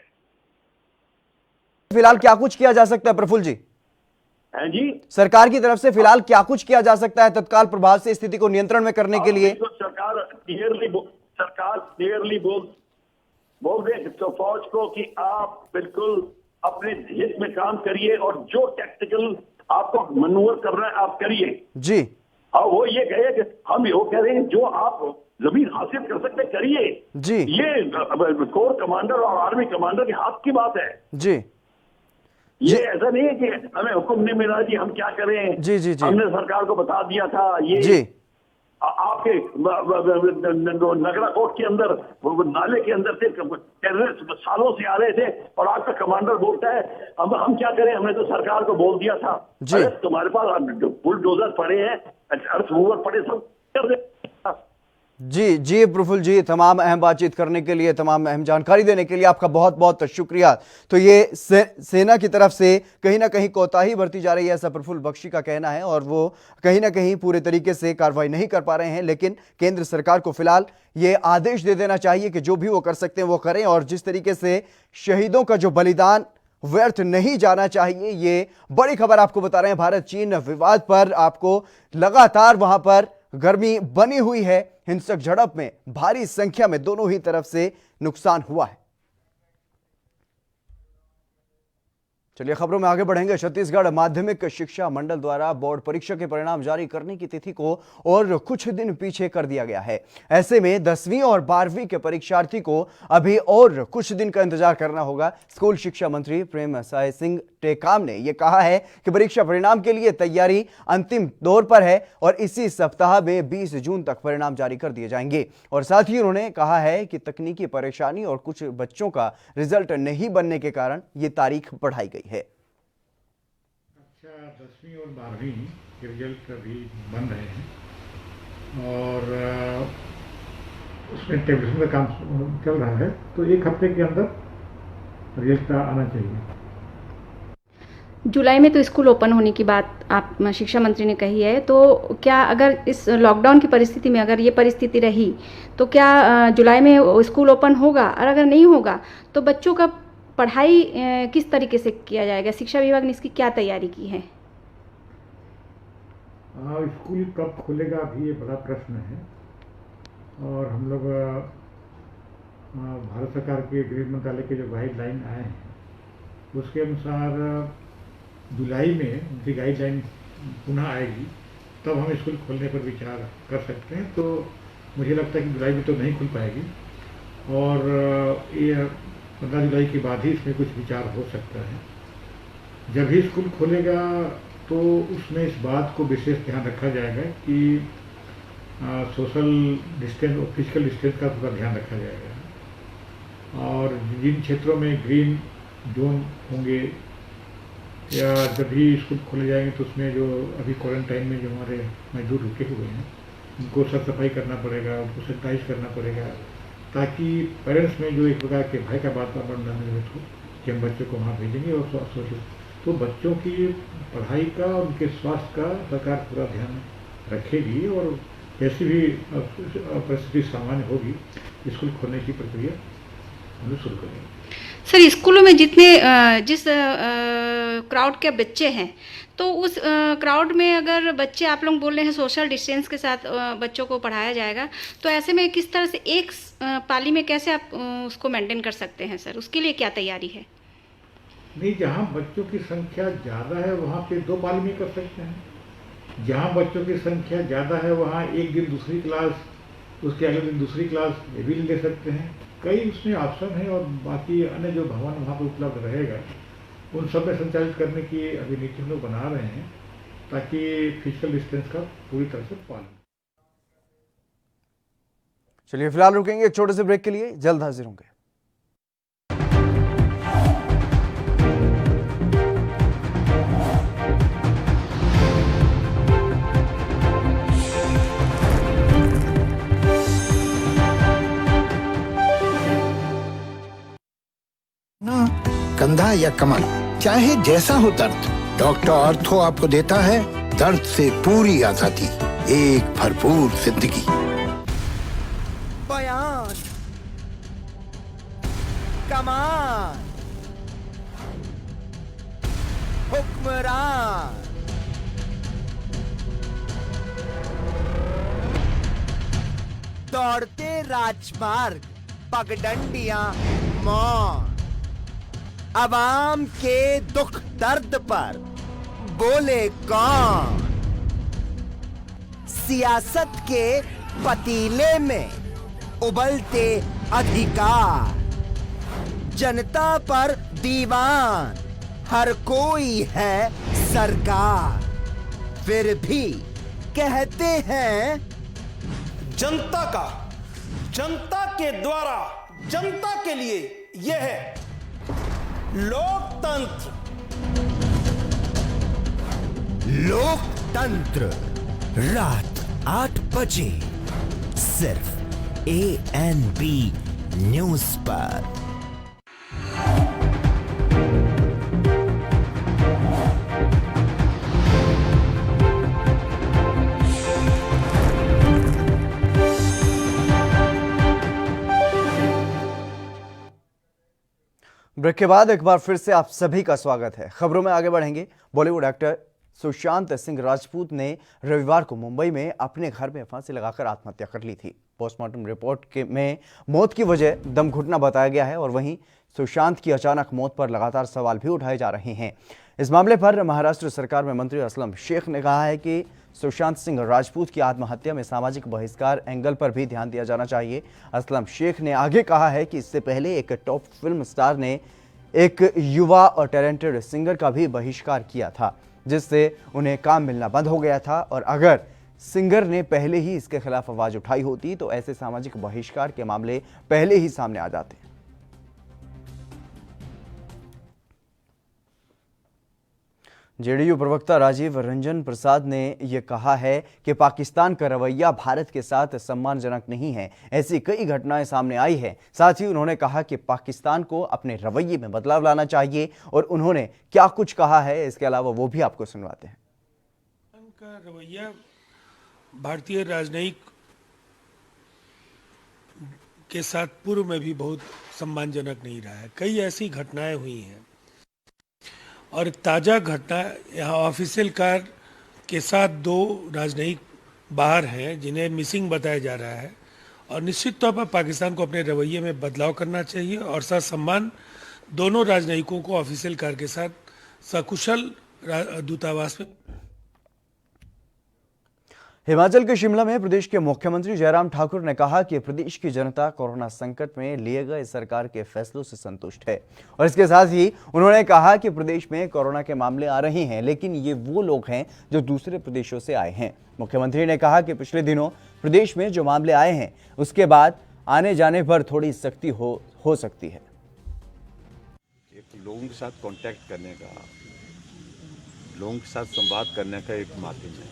फिलहाल क्या कुछ किया जा सकता है प्रफुल्ल जी? हैं जी, सरकार की तरफ से फिलहाल क्या कुछ किया जा सकता है तत्काल प्रभाव से स्थिति को नियंत्रण में करने के लिए? सरकार क्लियरली बोल दे तो फौज को कि आप बिल्कुल अपने हित में काम करिए और जो टैक्टिकल आपको मनूवर करना है आप करिए जी। और वो ये कहे कि हम वो कह रहे हैं जो आप जमीन हासिल कर सकते करिए जी। ये कोर कमांडर और आर्मी कमांडर के हाथ की बात है जी। ये ऐसा नहीं है कि हमें हुक्म नहीं मिला जी हम क्या करें। जी जी जी। हमने सरकार को बता दिया था ये जी। आपके नगरा कोट के अंदर नाले के अंदर से टेररिस्ट सालों से आ रहे थे और आपका कमांडर बोलता है हम क्या करें, हमने तो सरकार को बोल दिया था। जी। तुम्हारे पास बुलडोजर पड़े हैं, अर्थ मूवर पड़े, सब कर दे। जी जी प्रफुल्ल जी, तमाम अहम बातचीत करने के लिए, तमाम अहम जानकारी देने के लिए आपका बहुत बहुत शुक्रिया। तो ये सेना की तरफ से कहीं ना कहीं कोताही बरती जा रही है, ऐसा प्रफुल्ल बख्शी का कहना है, और वो कहीं ना कहीं पूरे तरीके से कार्रवाई नहीं कर पा रहे हैं। लेकिन केंद्र सरकार को फिलहाल ये आदेश दे देना चाहिए कि जो भी वो कर सकते हैं वो करें, और जिस तरीके से शहीदों का जो बलिदान व्यर्थ नहीं जाना चाहिए, ये बड़ी खबर आपको बता रहे हैं। भारत चीन विवाद पर आपको लगातार वहां पर गर्मी बनी हुई है। हिंसक झड़प में भारी संख्या में दोनों ही तरफ से नुकसान हुआ है। चलिए खबरों में आगे बढ़ेंगे। छत्तीसगढ़ माध्यमिक शिक्षा मंडल द्वारा बोर्ड परीक्षा के परिणाम जारी करने की तिथि को और कुछ दिन पीछे कर दिया गया है। ऐसे में 10वीं और 12वीं के परीक्षार्थी को अभी और कुछ दिन का इंतजार करना होगा। स्कूल शिक्षा मंत्री प्रेमसाय सिंह टेकाम ने यह कहा है कि परीक्षा परिणाम के लिए तैयारी अंतिम दौर पर है और इसी सप्ताह में 20 जून तक परिणाम जारी कर दिए जाएंगे। और साथ ही उन्होंने कहा है कि तकनीकी परेशानी और कुछ बच्चों का रिजल्ट नहीं बनने के कारण ये तारीख बढ़ाई गई है। अच्छा, 10वीं और 12वीं के रिजल्ट अभी बन रहे हैं और उसमें टेबलेशन का काम चल रहा है, तो 1 हफ्ते के अंदर रिजल्ट आना चाहिए। जुलाई में तो स्कूल ओपन होने की बात आप शिक्षा मंत्री ने कही है, तो क्या अगर इस लॉकडाउन की परिस्थिति में अगर ये परिस्थिति रही तो क्या जुलाई में स्कूल ओपन होगा, और अगर नहीं होगा तो बच्चों का पढ़ाई किस तरीके से किया जाएगा? शिक्षा विभाग ने इसकी क्या तैयारी की है? स्कूल कब खुलेगा अभी ये बड़ा प्रश्न है, और हम लोग भारत सरकार के गृह मंत्रालय के जो गाइडलाइन आए हैं उसके अनुसार जुलाई में उनकी गाइडलाइन पुनः आएगी, तब हम स्कूल खोलने पर विचार कर सकते हैं। तो मुझे लगता है कि जुलाई में तो नहीं खुल पाएगी और ये 15 जुलाई के बाद ही इसमें कुछ विचार हो सकता है। जब भी स्कूल खोलेगा तो उसमें इस बात को विशेष ध्यान रखा जाएगा कि सोशल डिस्टेंस और फिजिकल डिस्टेंस का पूरा ध्यान रखा जाएगा। और जिन क्षेत्रों में ग्रीन जोन होंगे या जब भी स्कूल खोले जाएंगे तो उसमें जो अभी क्वारंटाइन में जो हमारे मजदूर रुके हुए हैं उनको साफ सफाई करना पड़ेगा, उनको सैनिटाइज करना पड़ेगा, ताकि पेरेंट्स में जो एक प्रकार के भय का वातावरण निर्मित हो कि हम बच्चों को वहाँ भेजेंगे और सोशल, तो बच्चों की पढ़ाई का और उनके स्वास्थ्य का सरकार पूरा ध्यान रखेगी और जैसी भी परिस्थिति सामान्य होगी स्कूल खोलने की प्रक्रिया हम शुरू करेंगे। सर, स्कूलों में जिस क्राउड के बच्चे हैं तो उस क्राउड में अगर बच्चे आप लोग बोल रहे हैं सोशल डिस्टेंस के साथ बच्चों को पढ़ाया जाएगा, तो ऐसे में किस तरह से एक पाली में कैसे आप उसको मेंटेन कर सकते हैं सर? उसके लिए क्या तैयारी है? नहीं, जहाँ बच्चों की संख्या ज़्यादा है वहाँ पे 2 पाली में कर सकते हैं। जहाँ बच्चों की संख्या ज़्यादा है वहाँ एक दिन दूसरी क्लास, उसके अगले दिन दूसरी क्लास ये भी ले सकते हैं। कई उसमें ऑप्शन है और बाकी अन्य जो भवन वहाँ पर उपलब्ध रहेगा उन सब में संचालित करने की अभी नीति हम लोग बना रहे हैं ताकि फिजिकल डिस्टेंस का पूरी तरह से पालन। चलिए फिलहाल रुकेंगे एक छोटे से ब्रेक के लिए, जल्द हाजिर होंगे। कंधा या कमर, चाहे जैसा हो दर्द, डॉक्टर ऑर्थो आपको देता है दर्द से पूरी आजादी, एक भरपूर जिंदगी। बयान, कमान, हुक्मरान, दौड़ते राजमार्ग, पगडंडियां मौन, अवाम के दुख दर्द पर बोले कौन? सियासत के पतीले में उबलते अधिकार, जनता पर दीवान हर कोई है सरकार, फिर भी कहते हैं जनता का, जनता के द्वारा, जनता के लिए यह है लोकतंत्र। लोकतंत्र रात 8 बजे सिर्फ ANB न्यूज पर। ब्रेक के बाद एक बार फिर से आप सभी का स्वागत है। खबरों में आगे बढ़ेंगे। बॉलीवुड एक्टर सुशांत सिंह राजपूत ने रविवार को मुंबई में अपने घर में फांसी लगाकर आत्महत्या कर ली थी। पोस्टमार्टम रिपोर्ट में मौत की वजह दम घुटना बताया गया है और वहीं सुशांत की अचानक मौत पर लगातार सवाल भी उठाए जा रहे हैं। इस मामले पर महाराष्ट्र सरकार में मंत्री असलम शेख ने कहा है कि सुशांत सिंह राजपूत की आत्महत्या में सामाजिक बहिष्कार एंगल पर भी ध्यान दिया जाना चाहिए। असलम शेख ने आगे कहा है कि इससे पहले एक टॉप फिल्म स्टार ने एक युवा और टैलेंटेड सिंगर का भी बहिष्कार किया था, जिससे उन्हें काम मिलना बंद हो गया था। और अगर सिंगर ने पहले ही इसके खिलाफ आवाज उठाई होती तो ऐसे सामाजिक बहिष्कार के मामले पहले ही सामने आ जाते। जेडीयू प्रवक्ता राजीव रंजन प्रसाद ने यह कहा है कि पाकिस्तान का रवैया भारत के साथ सम्मानजनक नहीं है। ऐसी कई घटनाएं सामने आई है। साथ ही उन्होंने कहा कि पाकिस्तान को अपने रवैये में बदलाव लाना चाहिए और उन्होंने क्या कुछ कहा है इसके अलावा वो भी आपको सुनवाते हैं। का रवैया भारतीय राजनयिक के साथ पूर्व में भी बहुत सम्मानजनक नहीं रहा है। कई ऐसी घटनाएं हुई हैं और ताज़ा घटना यहाँ ऑफिशियल कार के साथ 2 राजनयिक बाहर हैं जिन्हें मिसिंग बताया जा रहा है और निश्चित तौर पर पाकिस्तान को अपने रवैये में बदलाव करना चाहिए और ससम्मान दोनों राजनयिकों को ऑफिशियल कार के साथ सकुशल दूतावास में। हिमाचल के शिमला में प्रदेश के मुख्यमंत्री जयराम ठाकुर ने कहा कि प्रदेश की जनता कोरोना संकट में लिए गए सरकार के फैसलों से संतुष्ट है और इसके साथ ही उन्होंने कहा कि प्रदेश में कोरोना के मामले आ रहे हैं, लेकिन ये वो लोग हैं जो दूसरे प्रदेशों से आए हैं। मुख्यमंत्री ने कहा कि पिछले दिनों प्रदेश में जो मामले आए हैं उसके बाद आने जाने पर थोड़ी सख्ती हो सकती है। एक लोगों के साथ कांटेक्ट करने का, लोगों के साथ संवाद करने का एक माध्यम है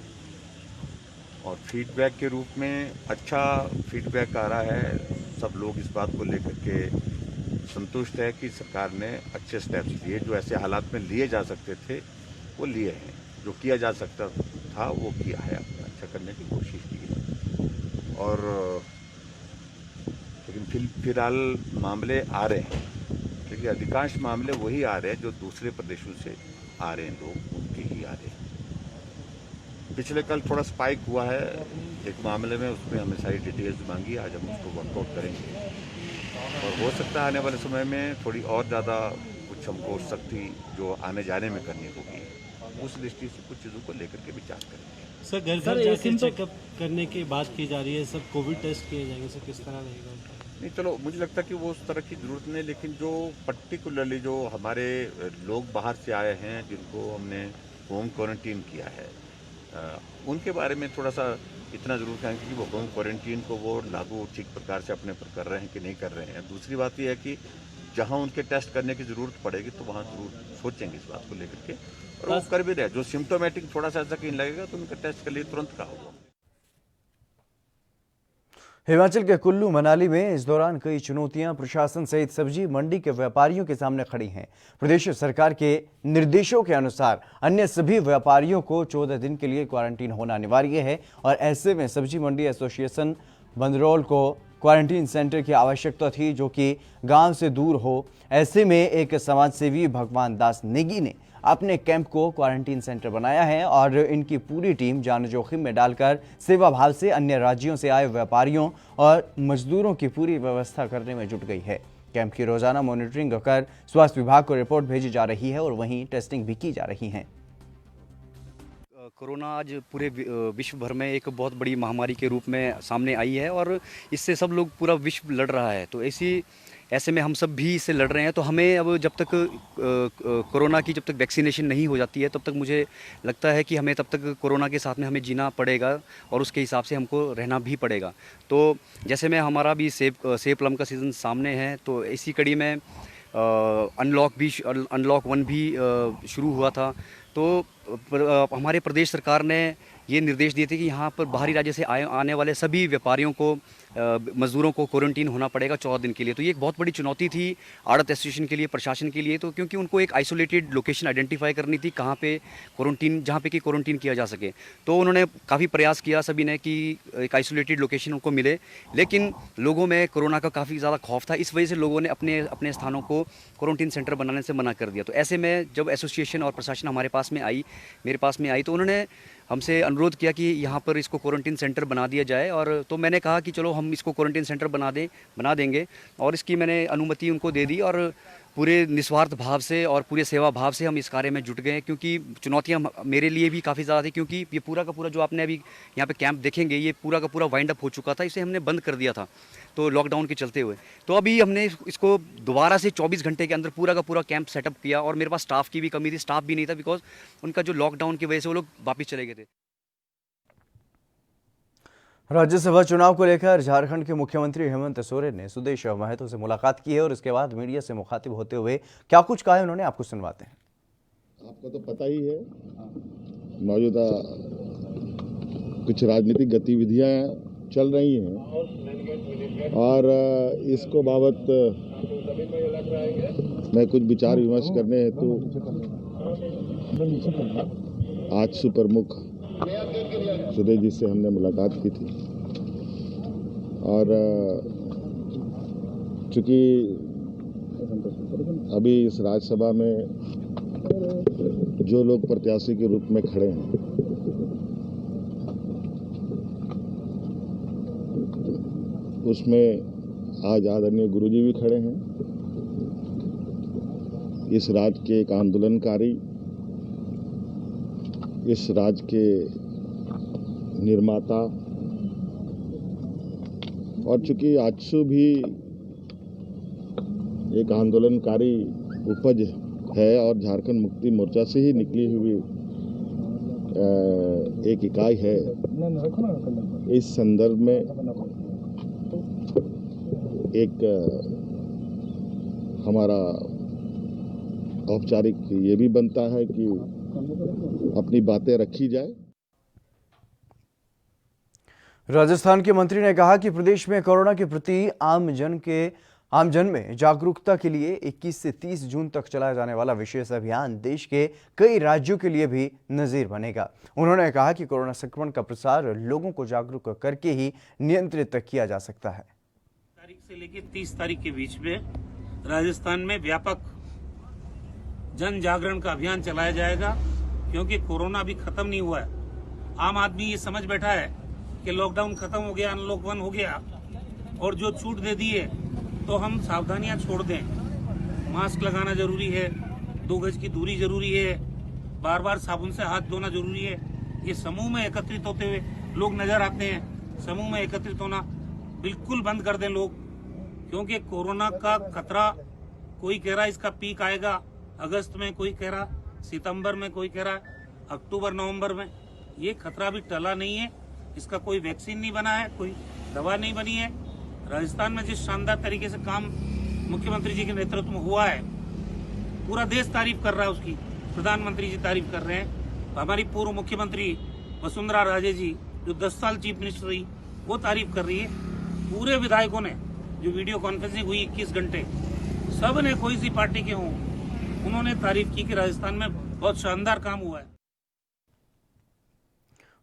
और फीडबैक के रूप में अच्छा फीडबैक आ रहा है। सब लोग इस बात को लेकर के संतुष्ट है कि सरकार ने अच्छे स्टेप्स लिए, जो ऐसे हालात में लिए जा सकते थे वो लिए हैं, जो किया जा सकता था वो किया है, अच्छा करने की कोशिश की है। और लेकिन फिलहाल मामले आ रहे हैं, लेकिन अधिकांश मामले वही आ रहे हैं जो दूसरे प्रदेशों से आ रहे हैं, लोग उनके ही आ रहे हैं। पिछले कल थोड़ा स्पाइक हुआ है एक मामले में, उसमें हमें सारी डिटेल्स मांगी, आज हम उसको वर्कआउट करेंगे और हो सकता है आने वाले समय में थोड़ी और ज़्यादा कुछ हमको सख्ती जो आने जाने में करनी होगी, उस दृष्टि से कुछ चीज़ों को लेकर के विचार करेंगे। सर घर घर जाके चेकअप करने की बात की जा रही है, सब कोविड टेस्ट किए जाएंगे, सर किस तरह रहेगा? नहीं, चलो मुझे लगता है कि वो उस तरह की ज़रूरत नहीं, लेकिन जो पर्टिकुलरली जो हमारे लोग बाहर से आए हैं जिनको हमने होम क्वारंटीन किया है, उनके बारे में थोड़ा सा इतना ज़रूर कहेंगे कि वो होम क्वारंटीन को वो लागू ठीक प्रकार से अपने पर कर रहे हैं कि नहीं कर रहे हैं। दूसरी बात यह है कि जहां उनके टेस्ट करने की ज़रूरत पड़ेगी तो वहां जरूर सोचेंगे इस बात को लेकर के, और वो कर भी रहे। जो सिम्टोमेटिक थोड़ा सा ऐसा कहीं लगेगा तो उनका टेस्ट के लिए तुरंत कहा होगा। हिमाचल के कुल्लू मनाली में इस दौरान कई चुनौतियां प्रशासन सहित सब्जी मंडी के व्यापारियों के सामने खड़ी हैं। प्रदेश सरकार के निर्देशों के अनुसार अन्य सभी व्यापारियों को 14 दिन के लिए क्वारंटीन होना अनिवार्य है और ऐसे में सब्जी मंडी एसोसिएशन बंदरौल को क्वारंटीन सेंटर की आवश्यकता थी, जो कि गांव से दूर हो। ऐसे में एक समाजसेवी भगवान दास नेगी ने अपने कैंप को क्वारंटीन सेंटर बनाया है और इनकी पूरी टीम जान जोखिम में डालकर सेवा भाव से अन्य राज्यों से आए व्यापारियों और मजदूरों की पूरी व्यवस्था करने में जुट गई है। कैंप की रोजाना मॉनिटरिंग कर स्वास्थ्य विभाग को रिपोर्ट भेजी जा रही है और वहीं टेस्टिंग भी की जा रही है। कोरोना आज पूरे विश्व भर में एक बहुत बड़ी महामारी के रूप में सामने आई है और इससे सब लोग, पूरा विश्व लड़ रहा है। तो ऐसे में हम सब भी इससे लड़ रहे हैं। तो हमें अब जब तक कोरोना की जब तक वैक्सीनेशन नहीं हो जाती है तब तक मुझे लगता है कि हमें तब तक कोरोना के साथ में हमें जीना पड़ेगा और उसके हिसाब से हमको रहना भी पड़ेगा। तो जैसे में हमारा भी सेब प्लम का सीज़न सामने है, तो इसी कड़ी में अनलॉक 1 भी शुरू हुआ था। तो हमारे प्रदेश सरकार ने ये निर्देश दिए थे कि यहाँ पर बाहरी राज्य से आने वाले सभी व्यापारियों को, मजदूरों को क्वारंटीन होना पड़ेगा 14 दिन के लिए। तो ये एक बहुत बड़ी चुनौती थी आड़त एसोसिएशन के लिए, प्रशासन के लिए, तो क्योंकि उनको एक आइसोलेटेड लोकेशन आइडेंटिफाई करनी थी कहाँ पे क्वारंटीन, जहाँ पे कि क्वारंटीन किया जा सके। तो उन्होंने काफ़ी प्रयास किया सभी ने कि एक आइसोलेटेड लोकेशन उनको मिले, लेकिन लोगों में कोरोना का काफ़ी ज़्यादा खौफ था। इस वजह से लोगों ने अपने स्थानों को क्वारंटीन सेंटर बनाने से मना कर दिया। तो ऐसे में जब एसोसिएशन और प्रशासन मेरे पास में आई तो उन्होंने हमसे अनुरोध किया कि यहाँ पर इसको क्वारंटीन सेंटर बना दिया जाए। और तो मैंने कहा कि चलो हम इसको क्वारंटीन सेंटर बना देंगे और इसकी मैंने अनुमति उनको दे दी और पूरे निस्वार्थ भाव से और पूरे सेवा भाव से हम इस कार्य में जुट गए। क्योंकि चुनौतियाँ मेरे लिए भी काफ़ी ज़्यादा थी, क्योंकि ये पूरा का पूरा जो आपने अभी यहाँ पे कैंप देखेंगे, ये पूरा का पूरा वाइंड अप हो चुका था। इसे हमने बंद कर दिया था तो लॉकडाउन के चलते हुए। तो अभी हमने इसको दोबारा से 24 घंटे के अंदर पूरा का पूरा कैंप सेटअप किया और मेरे पास स्टाफ की भी कमी थी, स्टाफ भी नहीं था, बिकॉज उनका जो लॉकडाउन की वजह से वो लोग वापस चले गए थे। राज्यसभा चुनाव को लेकर झारखंड के मुख्यमंत्री हेमंत सोरेन ने सुदेश महतो से मुलाकात की है और इसके बाद मीडिया से मुखातिब होते हुए क्या कुछ कहा है उन्होंने, आपको सुनवाते हैं। आपको तो पता ही है मौजूदा कुछ राजनीतिक गतिविधियां चल रही हैं और इसको बाबत मैं कुछ विचार विमर्श करने हेतु आज सुप्रमुख सुदेश जी से हमने मुलाकात की थी। और चूंकि अभी इस राज्यसभा में जो लोग प्रत्याशी के रूप में खड़े हैं उसमें आज आदरणीय गुरुजी भी खड़े हैं। इस राज्य के एक आंदोलनकारी, इस राज्य के निर्माता, और चूंकि आजसू भी एक आंदोलनकारी उपज है और झारखंड मुक्ति मोर्चा से ही निकली हुई एक इकाई है, इस संदर्भ में एक हमारा औपचारिक ये भी बनता है कि अपनी बातें रखी जाए। राजस्थान के मंत्री ने कहा कि प्रदेश में कोरोना के प्रति आम जन में जागरूकता के लिए 21 से 30 जून तक चलाया जाने वाला विशेष अभियान देश के कई राज्यों के लिए भी नजीर बनेगा। उन्होंने कहा कि कोरोना संक्रमण का प्रसार लोगों को जागरूक करके ही नियंत्रित किया जा सकता है। तारीख से लेकर 30 तारीख के बीच में राजस्थान में व्यापक जन जागरण का अभियान चलाया जाएगा, क्योंकि कोरोना अभी खत्म नहीं हुआ है। आम आदमी ये समझ बैठा है कि लॉकडाउन खत्म हो गया, अनलॉक 1 हो गया और जो छूट दे दी है तो हम सावधानियां छोड़ दें। मास्क लगाना जरूरी है, 2 गज की दूरी जरूरी है, बार बार साबुन से हाथ धोना जरूरी है। ये समूह में एकत्रित होते हुए लोग नजर आते हैं, समूह में एकत्रित होना बिल्कुल बंद कर दें लोग, क्योंकि कोरोना का खतरा, कोई कह रहा है इसका पीक आएगा अगस्त में, कोई कह रहा सितंबर में, कोई कह रहा अक्टूबर नवंबर में। ये खतरा भी टला नहीं है, इसका कोई वैक्सीन नहीं बना है, कोई दवा नहीं बनी है। राजस्थान में जिस शानदार तरीके से काम मुख्यमंत्री जी के नेतृत्व में हुआ है, पूरा देश तारीफ कर रहा है उसकी, प्रधानमंत्री जी तारीफ कर रहे हैं, हमारी पूर्व मुख्यमंत्री वसुंधरा राजे जी जो 10 साल चीफ मिनिस्टर रही वो तारीफ कर रही है। पूरे विधायकों ने जो वीडियो कॉन्फ्रेंसिंग हुई 21 घंटे, सब ने कोई सी पार्टी के हों, उन्होंने तारीफ की कि राजस्थान में बहुत शानदार काम हुआ है।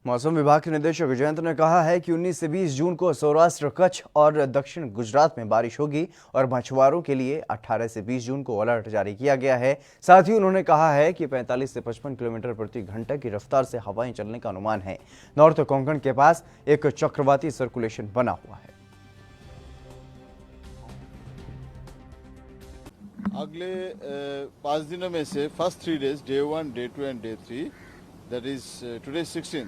मौसम विभाग के निदेशक जयंत ने कहा है कि 19 से 20 जून को सौराष्ट्र, कच्छ और दक्षिण गुजरात में बारिश होगी और मछुआरों के लिए 18 से 20 जून को अलर्ट जारी किया गया है। साथ ही उन्होंने कहा है कि 45 से 55 किलोमीटर प्रति घंटा की रफ्तार से हवाएं चलने का अनुमान है। नॉर्थ कोंकण के पास एक चक्रवाती सर्कुलेशन बना हुआ है। अगले 5 दिनों में से first 3 days, day 1, day 2 and day 3, that is today 16,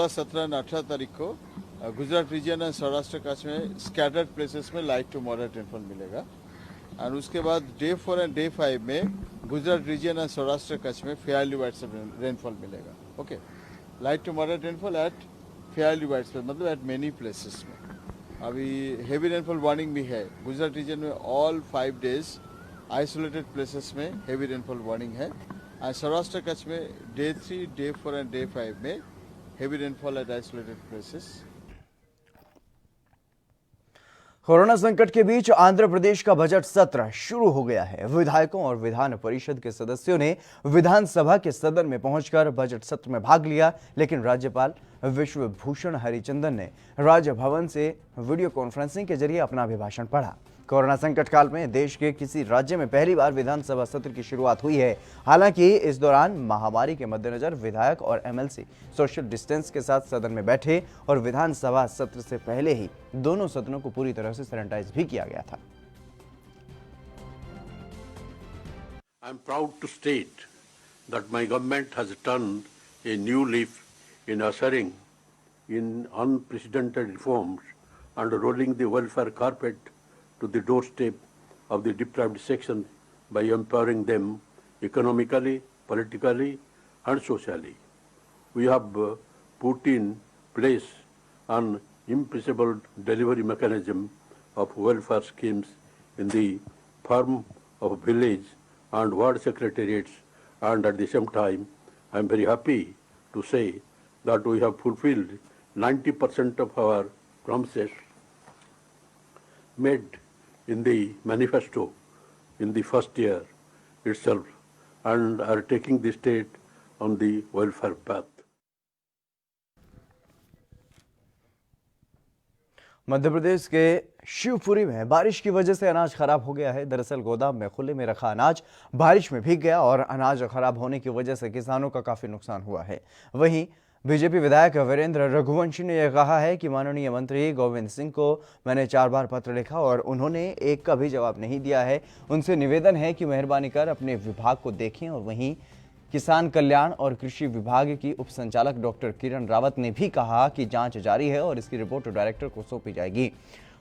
17 और 18 तारीख को गुजरात रीजन और सौराष्ट्र कच्छ में स्कैटर्ड प्लेसेस में लाइट टू मॉडरेट रेनफॉल मिलेगा। और उसके बाद डे 4 एंड डे 5 में गुजरात रीजन और सौराष्ट्र कच्छ में फेयरली वाइडस्प्रेड रेनफॉल मिलेगा। Okay, light to moderate rainfall at fairly widespread, मतलब एट मेनी प्लेसेस में। अभी हेवी रेनफॉल वार्निंग भी है गुजरात रीजन में, ऑल 5 डेज आइसोलेटेड प्लेसेस में हेवी रेनफॉल वार्निंग है। और सौराष्ट्र कच्छ में डे 3, डे 4 एंड डे 5 में heavy rainfall at isolated places. Corona संकट के बीच आंध्र प्रदेश का बजट सत्र शुरू हो गया है। विधायकों और विधान परिषद के सदस्यों ने विधानसभा के सदन में पहुंचकर बजट सत्र में भाग लिया, लेकिन राज्यपाल विश्वभूषण हरिचंदन ने राजभवन से वीडियो कॉन्फ्रेंसिंग के जरिए अपना अभिभाषण पढ़ा। कोरोना संकट काल में देश के किसी राज्य में पहली बार विधानसभा सत्र की शुरुआत हुई है। हालांकि इस दौरान महामारी के मद्देनजर विधायक और एमएलसी सोशल डिस्टेंस के साथ सदन में बैठे और विधानसभा सत्र से पहले ही दोनों सदनों को पूरी तरह से सैनिटाइज भी किया गया था। I am proud to state that my government has turned a new leaf in ushering in unprecedented reforms and rolling the welfare carpet to the doorstep of the deprived section by empowering them economically, politically and socially. We have put in place an impeccable delivery mechanism of welfare schemes in the form of village and ward secretariats, and at the same time I am very happy to say that we have fulfilled 90% of our promises made in the manifesto in the first year itself and are taking the state on the welfare path. Madhya Pradesh के शिवपुरी में बारिश की वजह से अनाज खराब हो गया है। दरअसल गोदाम में खुले में रखा अनाज बारिश में भीग गया और अनाज खराब होने की वजह से किसानों का काफी नुकसान हुआ है। वहीं बीजेपी विधायक वीरेंद्र रघुवंशी ने यह कहा है कि माननीय मंत्री गोविंद सिंह को मैंने 4 बार पत्र लिखा और उन्होंने एक का भी जवाब नहीं दिया है। उनसे निवेदन है कि मेहरबानी कर अपने विभाग को देखें। और वहीं किसान कल्याण और कृषि विभाग की उप संचालक डॉक्टर किरण रावत ने भी कहा कि जांच जारी है और इसकी रिपोर्ट डायरेक्टर को सौंपी जाएगी,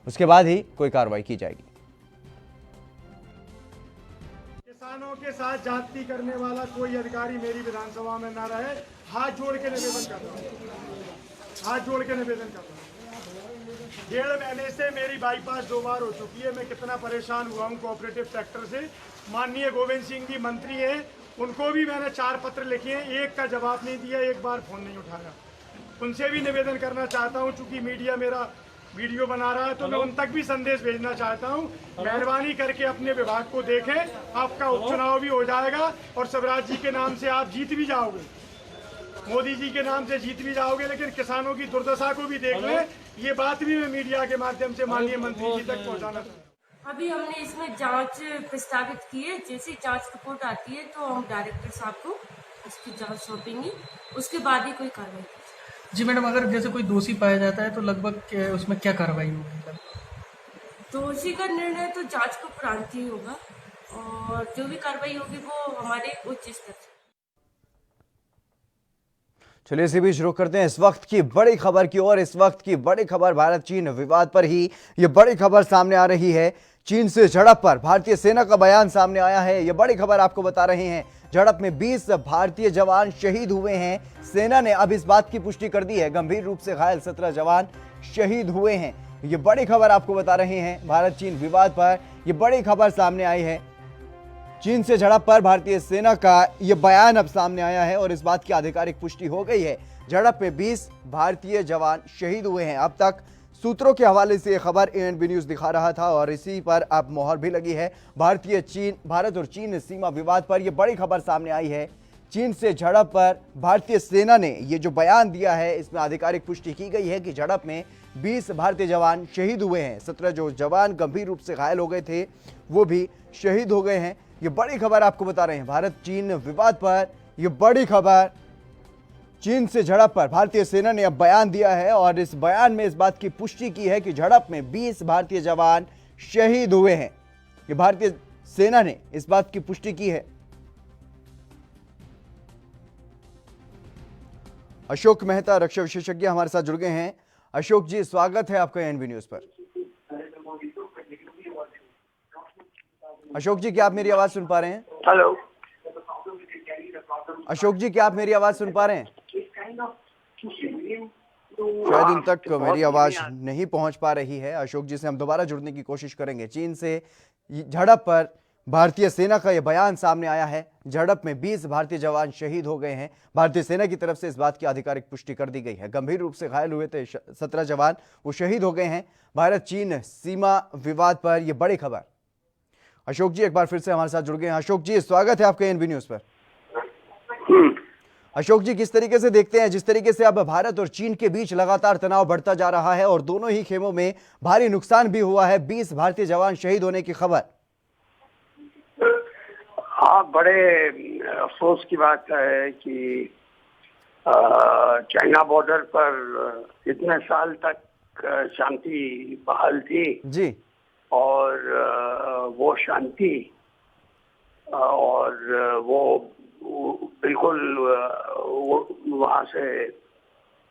उसके बाद ही कोई कार्रवाई की जाएगी। किसानों के साथ जाति करने वाला कोई अधिकारी मेरी विधानसभा में न रहे, हाथ जोड़ के निवेदन कर रहा हूं। हाथ जोड़ के निवेदन करता हूँ। 1.5 महीने से मेरी बाईपास 2 बार हो चुकी है। मैं कितना परेशान हुआ हूँ कोऑपरेटिव सेक्टर से। माननीय गोविंद सिंह जी मंत्री हैं, उनको भी मैंने 4 पत्र लिखे हैं, एक का जवाब नहीं दिया, एक बार फोन नहीं उठाया। उनसे भी निवेदन करना चाहता हूं, चूंकि मीडिया मेरा वीडियो बना रहा है तो मैं उन तक भी संदेश भेजना चाहता हूं। मेहरबानी करके अपने विभाग को देखें, आपका उपचुनाव भी हो जाएगा और शिवराज जी के नाम से आप जीत भी जाओगे, मोदी जी के नाम से जीत भी जाओगे, लेकिन किसानों की दुर्दशा को भी देख लें। ये बात भी मैं मीडिया के माध्यम से माननीय मंत्री जी तक पहुँचाना चाहता हूँ। अभी हमने इसमें जांच प्रस्तावित की है। जैसे जांच रिपोर्ट आती है तो हम डायरेक्टर साहब को उसकी जांच सौंपेंगे, उसके बाद ही कोई कार्रवाई। जी मैडम, अगर जैसे कोई दोषी पाया जाता है तो लगभग उसमें क्या कार्रवाई होगी? दोषी का निर्णय तो जांच को उपरांत ही होगा और जो भी कार्रवाई होगी वो हमारे उच्च स्तर से। चलिए इसी बीच रुक करते हैं इस वक्त की बड़ी खबर की ओर। इस वक्त की बड़ी खबर भारत चीन विवाद पर ही ये बड़ी खबर सामने आ रही है। चीन से झड़प पर भारतीय सेना का बयान सामने आया है। ये बड़ी खबर आपको बता रहे हैं। झड़प में 20 भारतीय जवान शहीद हुए हैं। सेना ने अब इस बात की पुष्टि कर दी है, गंभीर रूप से घायल 17 जवान शहीद हुए हैं। ये बड़ी खबर आपको बता रहे हैं। भारत चीन विवाद पर यह बड़ी खबर सामने आई है। चीन से झड़प पर भारतीय सेना का यह बयान अब सामने आया है और इस बात की आधिकारिक पुष्टि हो गई है। झड़प में 20 भारतीय जवान शहीद हुए हैं। अब तक सूत्रों के हवाले से यह खबर ANB न्यूज दिखा रहा था और इसी पर अब मोहर भी लगी है। भारत और चीन सीमा विवाद पर यह बड़ी खबर सामने आई है। चीन से झड़प पर भारतीय सेना ने यह जो बयान दिया है, इसमें आधिकारिक पुष्टि की गई है कि झड़प में 20 भारतीय जवान शहीद हुए हैं। 17 जो जवान गंभीर रूप से घायल हो गए थे वो भी शहीद हो गए हैं। ये बड़ी खबर आपको बता रहे हैं। भारत चीन विवाद पर यह बड़ी खबर, चीन से झड़प पर भारतीय सेना ने अब बयान दिया है और इस बयान में इस बात की पुष्टि की है कि झड़प में 20 भारतीय जवान शहीद हुए हैं। ये भारतीय सेना ने इस बात की पुष्टि की है। अशोक मेहता रक्षा विशेषज्ञ हमारे साथ जुड़ गए हैं। अशोक जी, स्वागत है आपका ANB न्यूज पर। अशोक जी, क्या आप मेरी आवाज सुन पा रहे हैं? हेलो अशोक जी, क्या आप मेरी आवाज सुन पा रहे हैं? शायद उन तक मेरी आवाज नहीं पहुंच पा रही है। अशोक जी से हम दोबारा जुड़ने की कोशिश करेंगे। चीन से झड़प पर भारतीय सेना का यह बयान सामने आया है। झड़प में 20 भारतीय जवान शहीद हो गए हैं। भारतीय सेना की तरफ से इस बात की आधिकारिक पुष्टि कर दी गई है। गंभीर रूप से घायल हुए थे 17 जवान, वो शहीद हो गए हैं। भारत चीन सीमा विवाद पर यह बड़ी खबर। अशोक जी एक बार फिर से हमारे साथ जुड़ गए हैं। अशोक जी, स्वागत है आपका ANB न्यूज पर। अशोक जी, किस तरीके से देखते हैं जिस तरीके से अब भारत और चीन के बीच लगातार तनाव बढ़ता जा रहा है और दोनों ही खेमों में भारी नुकसान भी हुआ है, 20 भारतीय जवान शहीद होने की खबर? हाँ, बड़े अफसोस की बात है कि चाइना बॉर्डर पर इतने साल तक शांति बहाल थी जी, और वो शांति और वो बिल्कुल वहाँ से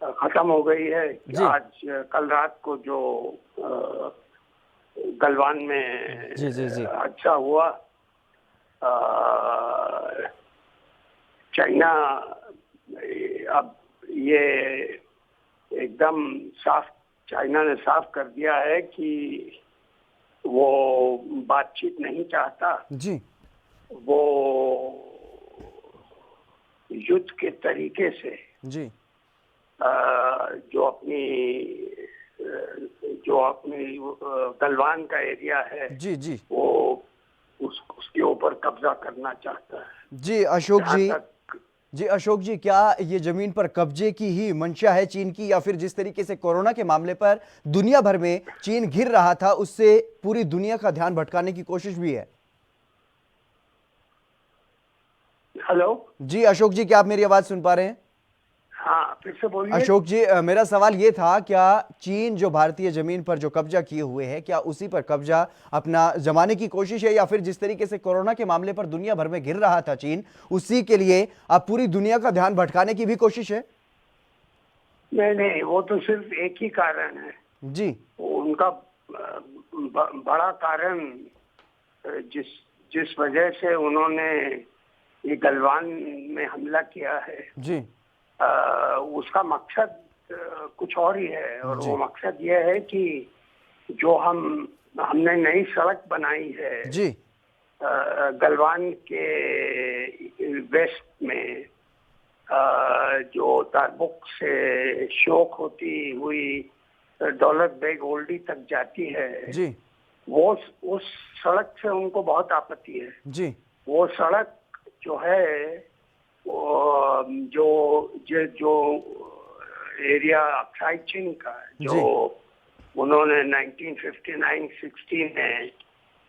खत्म हो गई है। आज कल रात को जो गलवान में जी। हादसा हुआ, चाइना अब ये एकदम साफ, चाइना ने साफ कर दिया है कि वो बातचीत नहीं चाहता जी। वो युद्ध के तरीके से जी जो अपनी गलवान का एरिया है जी वो उसके ऊपर कब्जा करना चाहता है। जी अशोक जी, क्या ये जमीन पर कब्जे की ही मंशा है चीन की, या फिर जिस तरीके से कोरोना के मामले पर दुनिया भर में चीन घिर रहा था उससे पूरी दुनिया का ध्यान भटकाने की कोशिश भी है? हेलो जी अशोक जी, क्या आप मेरी आवाज सुन पा रहे हैं? हाँ, फिर से बोलिए। अशोक जी, मेरा सवाल ये था, क्या चीन जो भारतीय जमीन पर जो कब्जा किए हुए है, क्या उसी पर कब्जा अपना जमाने की कोशिश है, या फिर जिस तरीके से कोरोना के मामले पर दुनिया भर में गिर रहा था चीन, उसी के लिए अब पूरी दुनिया का ध्यान भटकाने की भी कोशिश है? नहीं, वो तो सिर्फ एक ही कारण है जी। उनका बड़ा कारण जिस वजह से उन्होंने ये गलवान में हमला किया है जी, उसका मकसद कुछ और ही है, और वो मकसद ये है कि जो हमने नई सड़क बनाई है जी गलवान के वेस्ट में, जो तारबुक से शोक होती हुई दौलत बेग ओल्डी तक जाती है जी वो उस सड़क से उनको बहुत आपत्ति है जी। वो सड़क जो है वो जो एरिया अक्साई चिन का जो उन्होंने 1959-60 में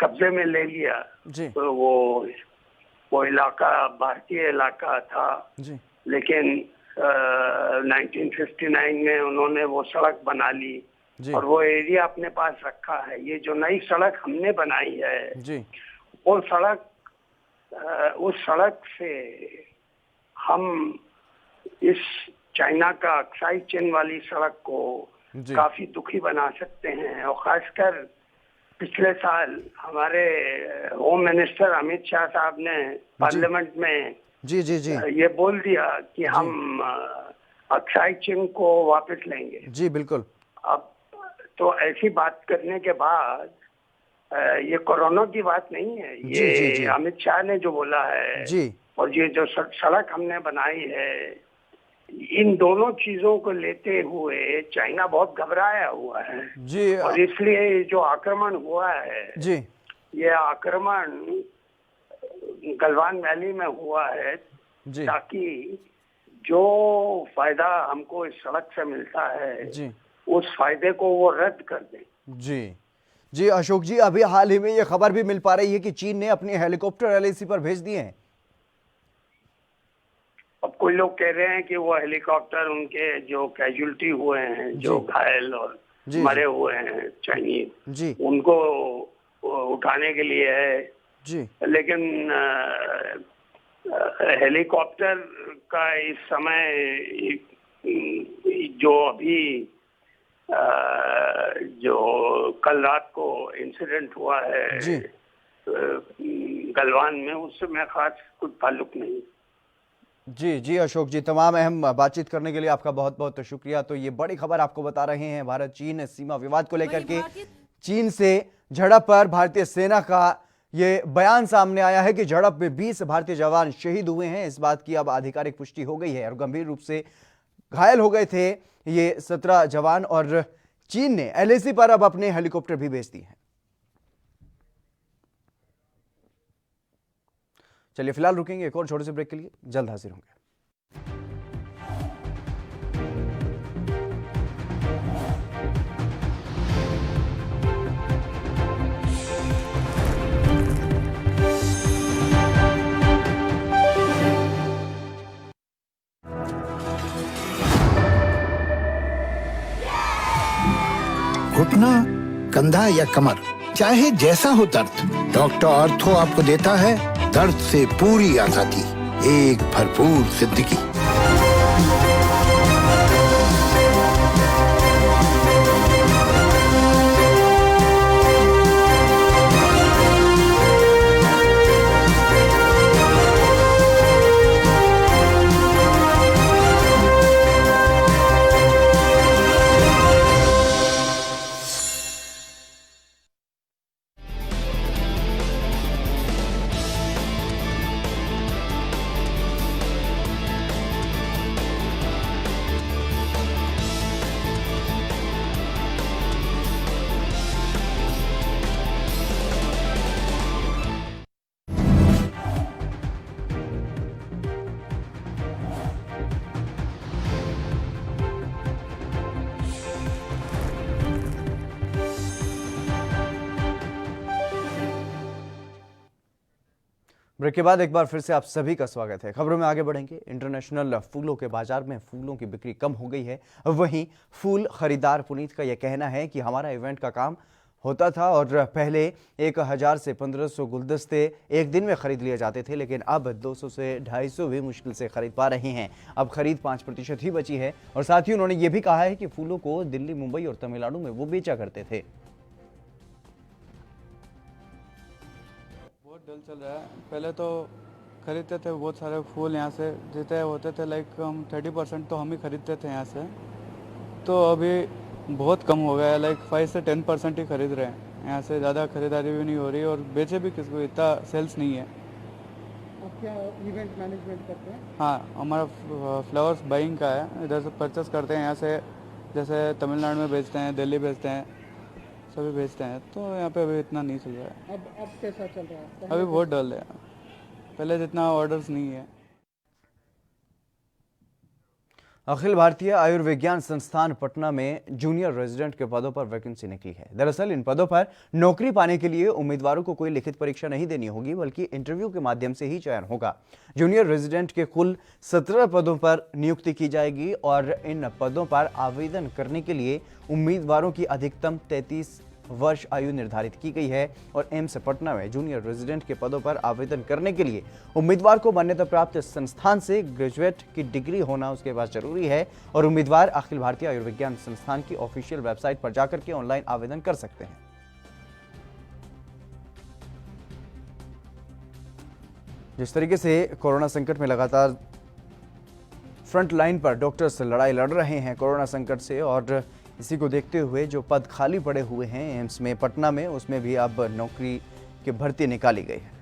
कब्जे में ले लिया, तो वो इलाका भारतीय इलाका था जी। लेकिन 1959 में उन्होंने वो सड़क बना ली और वो एरिया अपने पास रखा है। ये जो नई सड़क हमने बनाई है जी वो सड़क उस सड़क से हम इस चाइना का अक्साई चिन वाली सड़क को काफी दुखी बना सकते हैं। और खासकर पिछले साल हमारे होम मिनिस्टर अमित शाह साहब ने पार्लियामेंट में जी जी जी ये बोल दिया कि हम अक्साई चिन को वापस लेंगे। जी बिल्कुल। अब तो ऐसी बात करने के बाद ये कोरोना की बात नहीं है, ये अमित शाह ने जो बोला है जी। और ये जो सड़क हमने बनाई है, इन दोनों चीजों को लेते हुए चाइना बहुत घबराया हुआ है जी। और इसलिए जो आक्रमण हुआ है जी ये आक्रमण गलवान वैली में हुआ है जी। ताकि जो फायदा हमको इस सड़क से मिलता है जी उस फायदे को वो रद्द कर दें। जी जी। अशोक जी, अभी हाल ही में ये खबर भी मिल पा रही है कि चीन ने अपने हेलीकॉप्टर एलएसी पर भेज दिए हैं। अब कोई लोग कह रहे हैं कि वो हेलीकॉप्टर उनके जो कैजुअल्टी हुए हैं, जो घायल और मरे हुए हैं चाइनीज जी उनको उठाने के लिए है जी। लेकिन हेलीकॉप्टर का इस समय जो अभी जो कल रात को इंसिडेंट हुआ है जी गलवान में, उससे मैं खास कुछ ताल्लुक नहीं। जी जी अशोक जी, तमाम अहम बातचीत करने के लिए आपका बहुत बहुत शुक्रिया। तो ये बड़ी खबर आपको बता रहे हैं, भारत चीन सीमा विवाद को लेकर के चीन से झड़प पर भारतीय सेना का ये बयान सामने आया है कि झड़प में 20 भारतीय जवान शहीद हुए हैं। इस बात की अब आधिकारिक पुष्टि हो गई है और गंभीर रूप से घायल हो गए थे ये 17 जवान, और चीन ने एलएसी पर अब अपने हेलीकॉप्टर भी भेज दिए हैं। चलिए फिलहाल रुकेंगे एक और छोटे से ब्रेक के लिए, जल्द हाजिर होंगे। घुटना, कंधा या कमर, चाहे जैसा हो दर्द, डॉक्टर ऑर्थो आपको देता है दर्द से पूरी आजादी, एक भरपूर जिंदगी। ब्रेक के बाद एक बार फिर से आप सभी का स्वागत है। खबरों में आगे बढ़ेंगे। इंटरनेशनल फूलों के बाजार में फूलों की बिक्री कम हो गई है। वहीं फूल खरीदार पुनीत का यह कहना है कि हमारा इवेंट का काम होता था और पहले 1000 से 1500 गुलदस्ते एक दिन में खरीद लिए जाते थे, लेकिन अब 200 से 250 भी मुश्किल से खरीद पा रहे हैं। अब खरीद 5% ही बची है। और साथ ही उन्होंने ये भी कहा है कि फूलों को दिल्ली, मुंबई और तमिलनाडु में वो बेचा करते थे। बहुत डल चल रहा है। पहले तो खरीदते थे बहुत सारे फूल यहाँ से, जितने होते थे लाइक हम 30% तो हम ही खरीदते थे यहाँ से, तो अभी बहुत कम हो गया है, लाइक 5 से 10% ही खरीद रहे हैं। यहाँ से ज़्यादा खरीदारी भी नहीं हो रही और बेचे भी किसको, इतना सेल्स नहीं है। आप क्या इवेंट मैनेजमेंट करते हैं? हाँ, हमारा फ्लावर्स बाइंग का है, इधर से परचेस करते हैं यहाँ से, जैसे तमिलनाडु में बेचते हैं, दिल्ली बेचते हैं, सभी बेचते हैं, तो यहाँ पे अभी इतना नहीं चल रहा है। अब कैसा चल रहा है? अभी बहुत डल है, पहले जितना ऑर्डर्स नहीं है। अखिल भारतीय आयुर्विज्ञान संस्थान पटना में जूनियर रेजिडेंट के पदों पर वैकेंसी निकली है। दरअसल इन पदों पर नौकरी पाने के लिए उम्मीदवारों को कोई लिखित परीक्षा नहीं देनी होगी, बल्कि इंटरव्यू के माध्यम से ही चयन होगा। जूनियर रेजिडेंट के कुल 17 पदों पर नियुक्ति की जाएगी और इन पदों पर आवेदन करने के लिए उम्मीदवारों की अधिकतम 33 वर्ष आयु निर्धारित की गई है और एम्स पटना में जूनियर रेजिडेंट के पदों पर आवेदन करने के लिए उम्मीदवार को मान्यता प्राप्त संस्थान से ग्रेजुएट की डिग्री होना उसके पास जरूरी है और उम्मीदवार अखिल भारतीय आयुर्विज्ञान संस्थान की ऑफिशियल वेबसाइट पर जाकर के ऑनलाइन आवेदन कर सकते हैं। जिस तरीके से कोरोना संकट में लगातार फ्रंट लाइन पर डॉक्टर्स लड़ाई लड़ रहे हैं कोरोना संकट से, और इसी को देखते हुए जो पद खाली पड़े हुए हैं एम्स में पटना में, उसमें भी अब नौकरी की भर्ती निकाली गई है।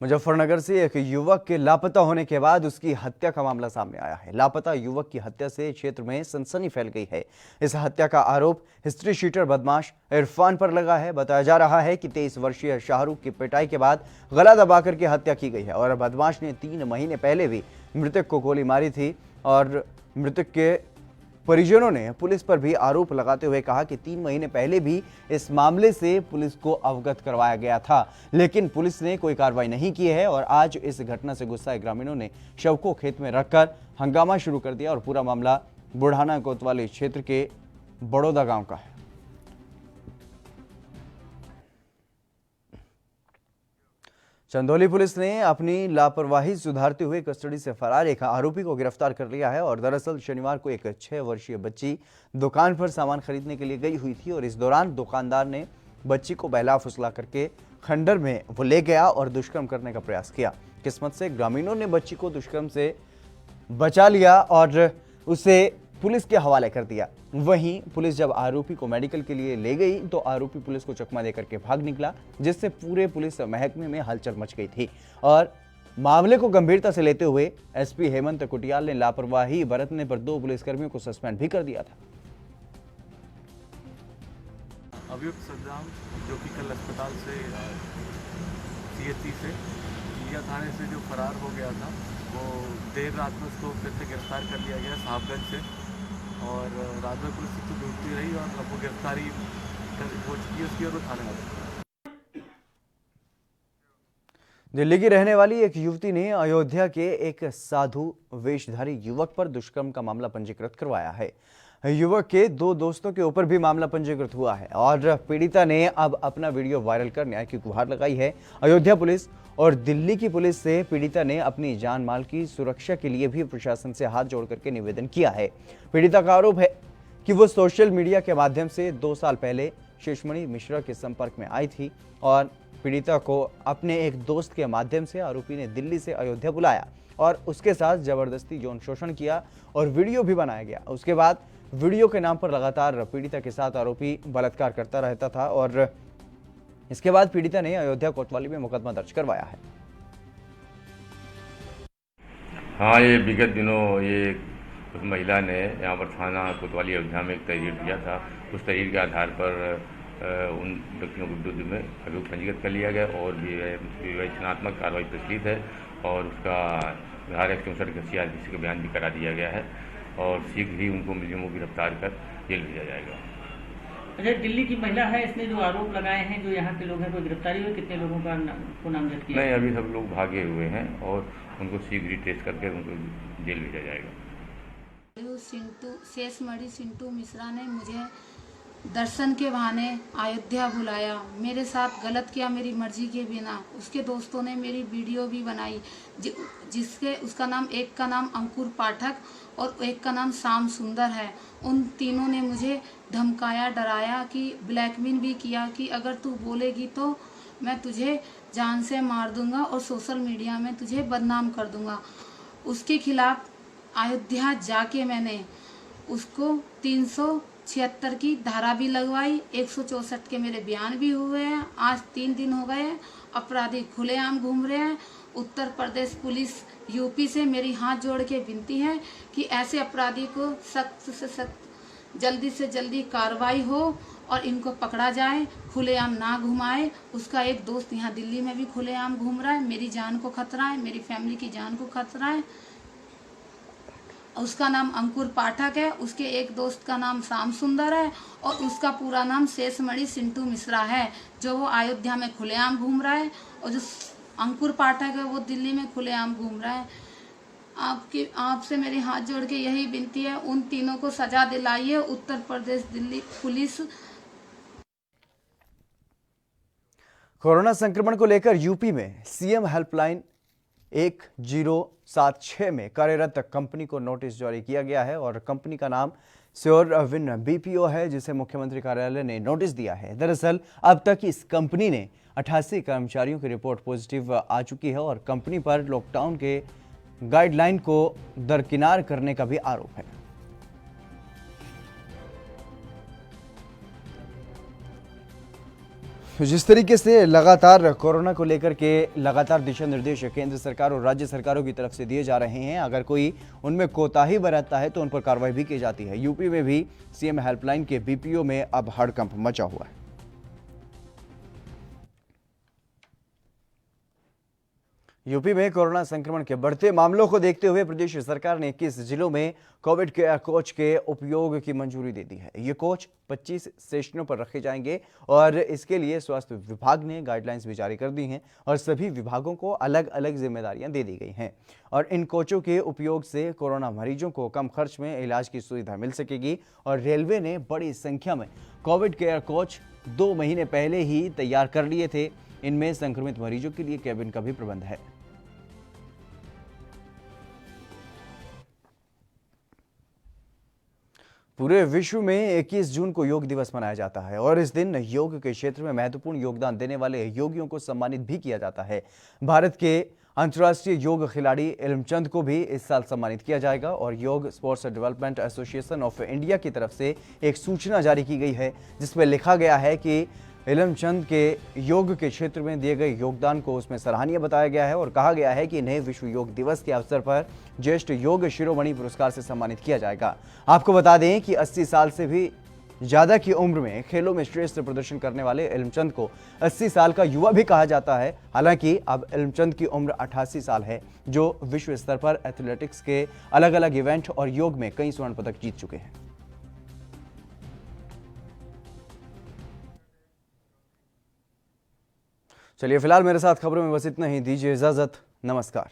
मुजफ्फरनगर से एक युवक के लापता होने के बाद उसकी हत्या का मामला सामने आया है। लापता युवक की हत्या से क्षेत्र में सनसनी फैल गई है। इस हत्या का आरोप हिस्ट्री शीटर बदमाश इरफान पर लगा है। बताया जा रहा है कि 23 वर्षीय शाहरुख की पिटाई के बाद गला दबाकर के हत्या की गई है और बदमाश ने 3 महीने पहले भी मृतक को गोली मारी थी और मृतक के परिजनों ने पुलिस पर भी आरोप लगाते हुए कहा कि 3 महीने पहले भी इस मामले से पुलिस को अवगत करवाया गया था, लेकिन पुलिस ने कोई कार्रवाई नहीं की है और आज इस घटना से गुस्साए ग्रामीणों ने शव को खेत में रखकर हंगामा शुरू कर दिया और पूरा मामला बुढ़ाना कोतवाली क्षेत्र के बड़ौदा गांव का है। चंदौली पुलिस ने अपनी लापरवाही सुधारते हुए कस्टडी से फरार एक आरोपी को गिरफ्तार कर लिया है और दरअसल शनिवार को एक 6 वर्षीय बच्ची दुकान पर सामान खरीदने के लिए गई हुई थी और इस दौरान दुकानदार ने बच्ची को बहला फुसला करके खंडर में वो ले गया और दुष्कर्म करने का प्रयास किया। किस्मत से ग्रामीणों ने बच्ची को दुष्कर्म से बचा लिया और उसे पुलिस के हवाले कर दिया। वहीं पुलिस जब आरोपी को मेडिकल के लिए ले गई तो आरोपी पुलिस को चकमा देकर के भाग निकला, जिससे पूरे पुलिस महकमे में हलचल मच गई थी और मामले को गंभीरता से लेते हुए एसपी हेमंत कुटियाल ने लापरवाही बरतने पर 2 पुलिसकर्मियों को सस्पेंड भी कर दिया था। अभियुक्त सद्दाम जो कि कल अस्पताल से सीएचसी से लिया थाने से जो फरार हो गया था, वो देर रात में उसको फिर से गिरफ्तार कर लिया गया साहबगंज से और रात में पुलिस उसको ढूंढती रही और अब वो गिरफ्तारी हो चुकी है उसकी और वो थाने में। दिल्ली की रहने वाली एक युवती ने अयोध्या के एक साधु वेशधारी युवक पर दुष्कर्म का मामला पंजीकृत करवाया है। युवक के 2 दोस्तों के ऊपर भी मामला पंजीकृत हुआ है और पीड़िता ने अब अपना वीडियो वायरल कर न्याय की गुहार लगाई है। अयोध्या पुलिस और दिल्ली की पुलिस से पीड़िता ने अपनी जान माल की सुरक्षा के लिए भी प्रशासन से हाथ जोड़ करके निवेदन किया है। पीड़िता का आरोप है कि वो सोशल मीडिया के माध्यम से 2 साल पहले शेषमणि मिश्रा के संपर्क में आई थी और पीड़िता को अपने एक दोस्त के माध्यम से आरोपी ने दिल्ली से अयोध्या बुलाया और उसके साथ जबरदस्ती यौन शोषण किया और वीडियो भी बनाया गया। उसके बाद वीडियो के नाम पर लगातार पीड़िता के साथ आरोपी बलात्कार करता रहता था और इसके बाद पीड़िता ने अयोध्या कोतवाली में मुकदमा दर्ज करवाया है। हाँ, ये विगत दिनों ये उस महिला ने यहाँ पर थाना कोतवाली अयोध्या में एक तहरीर दिया था। उस तहरीर के आधार पर उन व्यक्तियों के विरुद्ध में अभियोग पंजीकृत कर लिया गया और विवेचनात्मक कार्रवाई प्रचलित है और उसका धारा 164 के CRPC का बयान भी करा दिया गया है और शीघ्र ही उनको मुलजिमों को गिरफ्तार कर जेल भेजा जाएगा। अच्छा, दिल्ली की महिला है, इसने जो आरोप लगाए हैं, जो यहाँ के लोग हैं, कोई गिरफ्तारी हुई? कितने लोगों का नामजद किया? नहीं, अभी सब लोग भागे हुए हैं और उनको शीघ्र ही ट्रेस करके उनको जेल भेजा जाएगा। शेषमणि चिंटू मिश्रा ने मुझे दर्शन के बहाने अयोध्या बुलाया, मेरे साथ गलत किया मेरी मर्जी के बिना। उसके दोस्तों ने मेरी वीडियो भी बनाई जिसके उसका नाम, एक का नाम अंकुर पाठक और एक का नाम श्याम सुंदर है। उन तीनों ने मुझे धमकाया, डराया कि ब्लैकमेल भी किया कि अगर तू बोलेगी तो मैं तुझे जान से मार दूंगा और सोशल मीडिया में तुझे बदनाम कर दूंगा। उसके खिलाफ अयोध्या जाके मैंने उसको 376 की धारा भी लगवाई, 164 के मेरे बयान भी हुए हैं। आज 3 दिन हो गए, अपराधी खुलेआम घूम रहे हैं। उत्तर प्रदेश पुलिस यूपी से मेरी हाथ जोड़ के विनती है कि ऐसे अपराधी को सख्त से सख्त जल्दी से जल्दी कार्रवाई हो और इनको पकड़ा जाए, खुलेआम ना घुमाए। उसका एक दोस्त यहाँ दिल्ली में भी खुलेआम घूम रहा है, मेरी जान को खतरा है, मेरी फैमिली की जान को खतरा है। उसका नाम अंकुर पाठक है, उसके एक दोस्त का नाम श्याम सुंदर है और उसका पूरा नाम शेषमणि सिंटू मिश्रा है, जो वो अयोध्या में खुलेआम घूम रहा है। और जो अंकुर पाठक है वो दिल्ली में खुलेआम घूम रहा है। आपसे मेरे हाथ जोड़ के यही विनती है, उन तीनों को सजा दिलाइए। उत्तर प्रदेश दिल्ली पुलिस। कोरोना संक्रमण को लेकर यूपी में सीएम हेल्पलाइन 1076 में कार्यरत कंपनी को नोटिस जारी किया गया है और कंपनी का नाम श्योरविन बीपीओ है, जिसे मुख्यमंत्री कार्यालय ने नोटिस दिया है। दरअसल अब तक इस कंपनी ने 88 कर्मचारियों की रिपोर्ट पॉजिटिव आ चुकी है और कंपनी पर लॉकडाउन के गाइडलाइन को दरकिनार करने का भी आरोप है। जिस तरीके से लगातार कोरोना को लेकर के लगातार दिशा निर्देश केंद्र सरकार और राज्य सरकारों की तरफ से दिए जा रहे हैं, अगर कोई उनमें कोताही बरतता है तो उन पर कार्रवाई भी की जाती है। यूपी में भी सीएम हेल्पलाइन के बीपीओ में अब हड़कंप मचा हुआ है। यूपी में कोरोना संक्रमण के बढ़ते मामलों को देखते हुए प्रदेश सरकार ने 21 जिलों में कोविड केयर कोच के उपयोग की मंजूरी दे दी है। ये कोच 25 स्टेशनों पर रखे जाएंगे और इसके लिए स्वास्थ्य विभाग ने गाइडलाइंस भी जारी कर दी हैं और सभी विभागों को अलग अलग जिम्मेदारियां दे दी गई हैं। और इन कोचों के उपयोग से कोरोना मरीजों को कम खर्च में इलाज की सुविधा मिल सकेगी। और रेलवे ने बड़ी संख्या में कोविड केयर कोच 2 महीने पहले ही तैयार कर लिए थे। इनमें संक्रमित मरीजों के लिए कैबिन का भी प्रबंध है। पूरे विश्व में 21 जून को योग दिवस मनाया जाता है और इस दिन योग के क्षेत्र में महत्वपूर्ण योगदान देने वाले योगियों को सम्मानित भी किया जाता है। भारत के अंतर्राष्ट्रीय योग खिलाड़ी इल्मचंद को भी इस साल सम्मानित किया जाएगा और योग sports development association of India की तरफ से एक सूचना जारी की गई है, जिसमें लिखा गया है कि इल्मचंद के योग के क्षेत्र में दिए गए योगदान को उसमें सराहनीय बताया गया है और कहा गया है कि नए विश्व योग दिवस के अवसर पर ज्येष्ठ योग शिरोमणि पुरस्कार से सम्मानित किया जाएगा। आपको बता दें कि 80 साल से भी ज्यादा की उम्र में खेलों में श्रेष्ठ प्रदर्शन करने वाले इल्मचंद को 80 साल का युवा भी कहा जाता है। हालांकि अब इल्मचंद की उम्र 88 साल है, जो विश्व स्तर पर एथलेटिक्स के अलग अलग इवेंट और योग में कई स्वर्ण पदक जीत चुके हैं। चलिए फिलहाल मेरे साथ खबरों में बस इतना ही। दीजिए इजाजत। नमस्कार।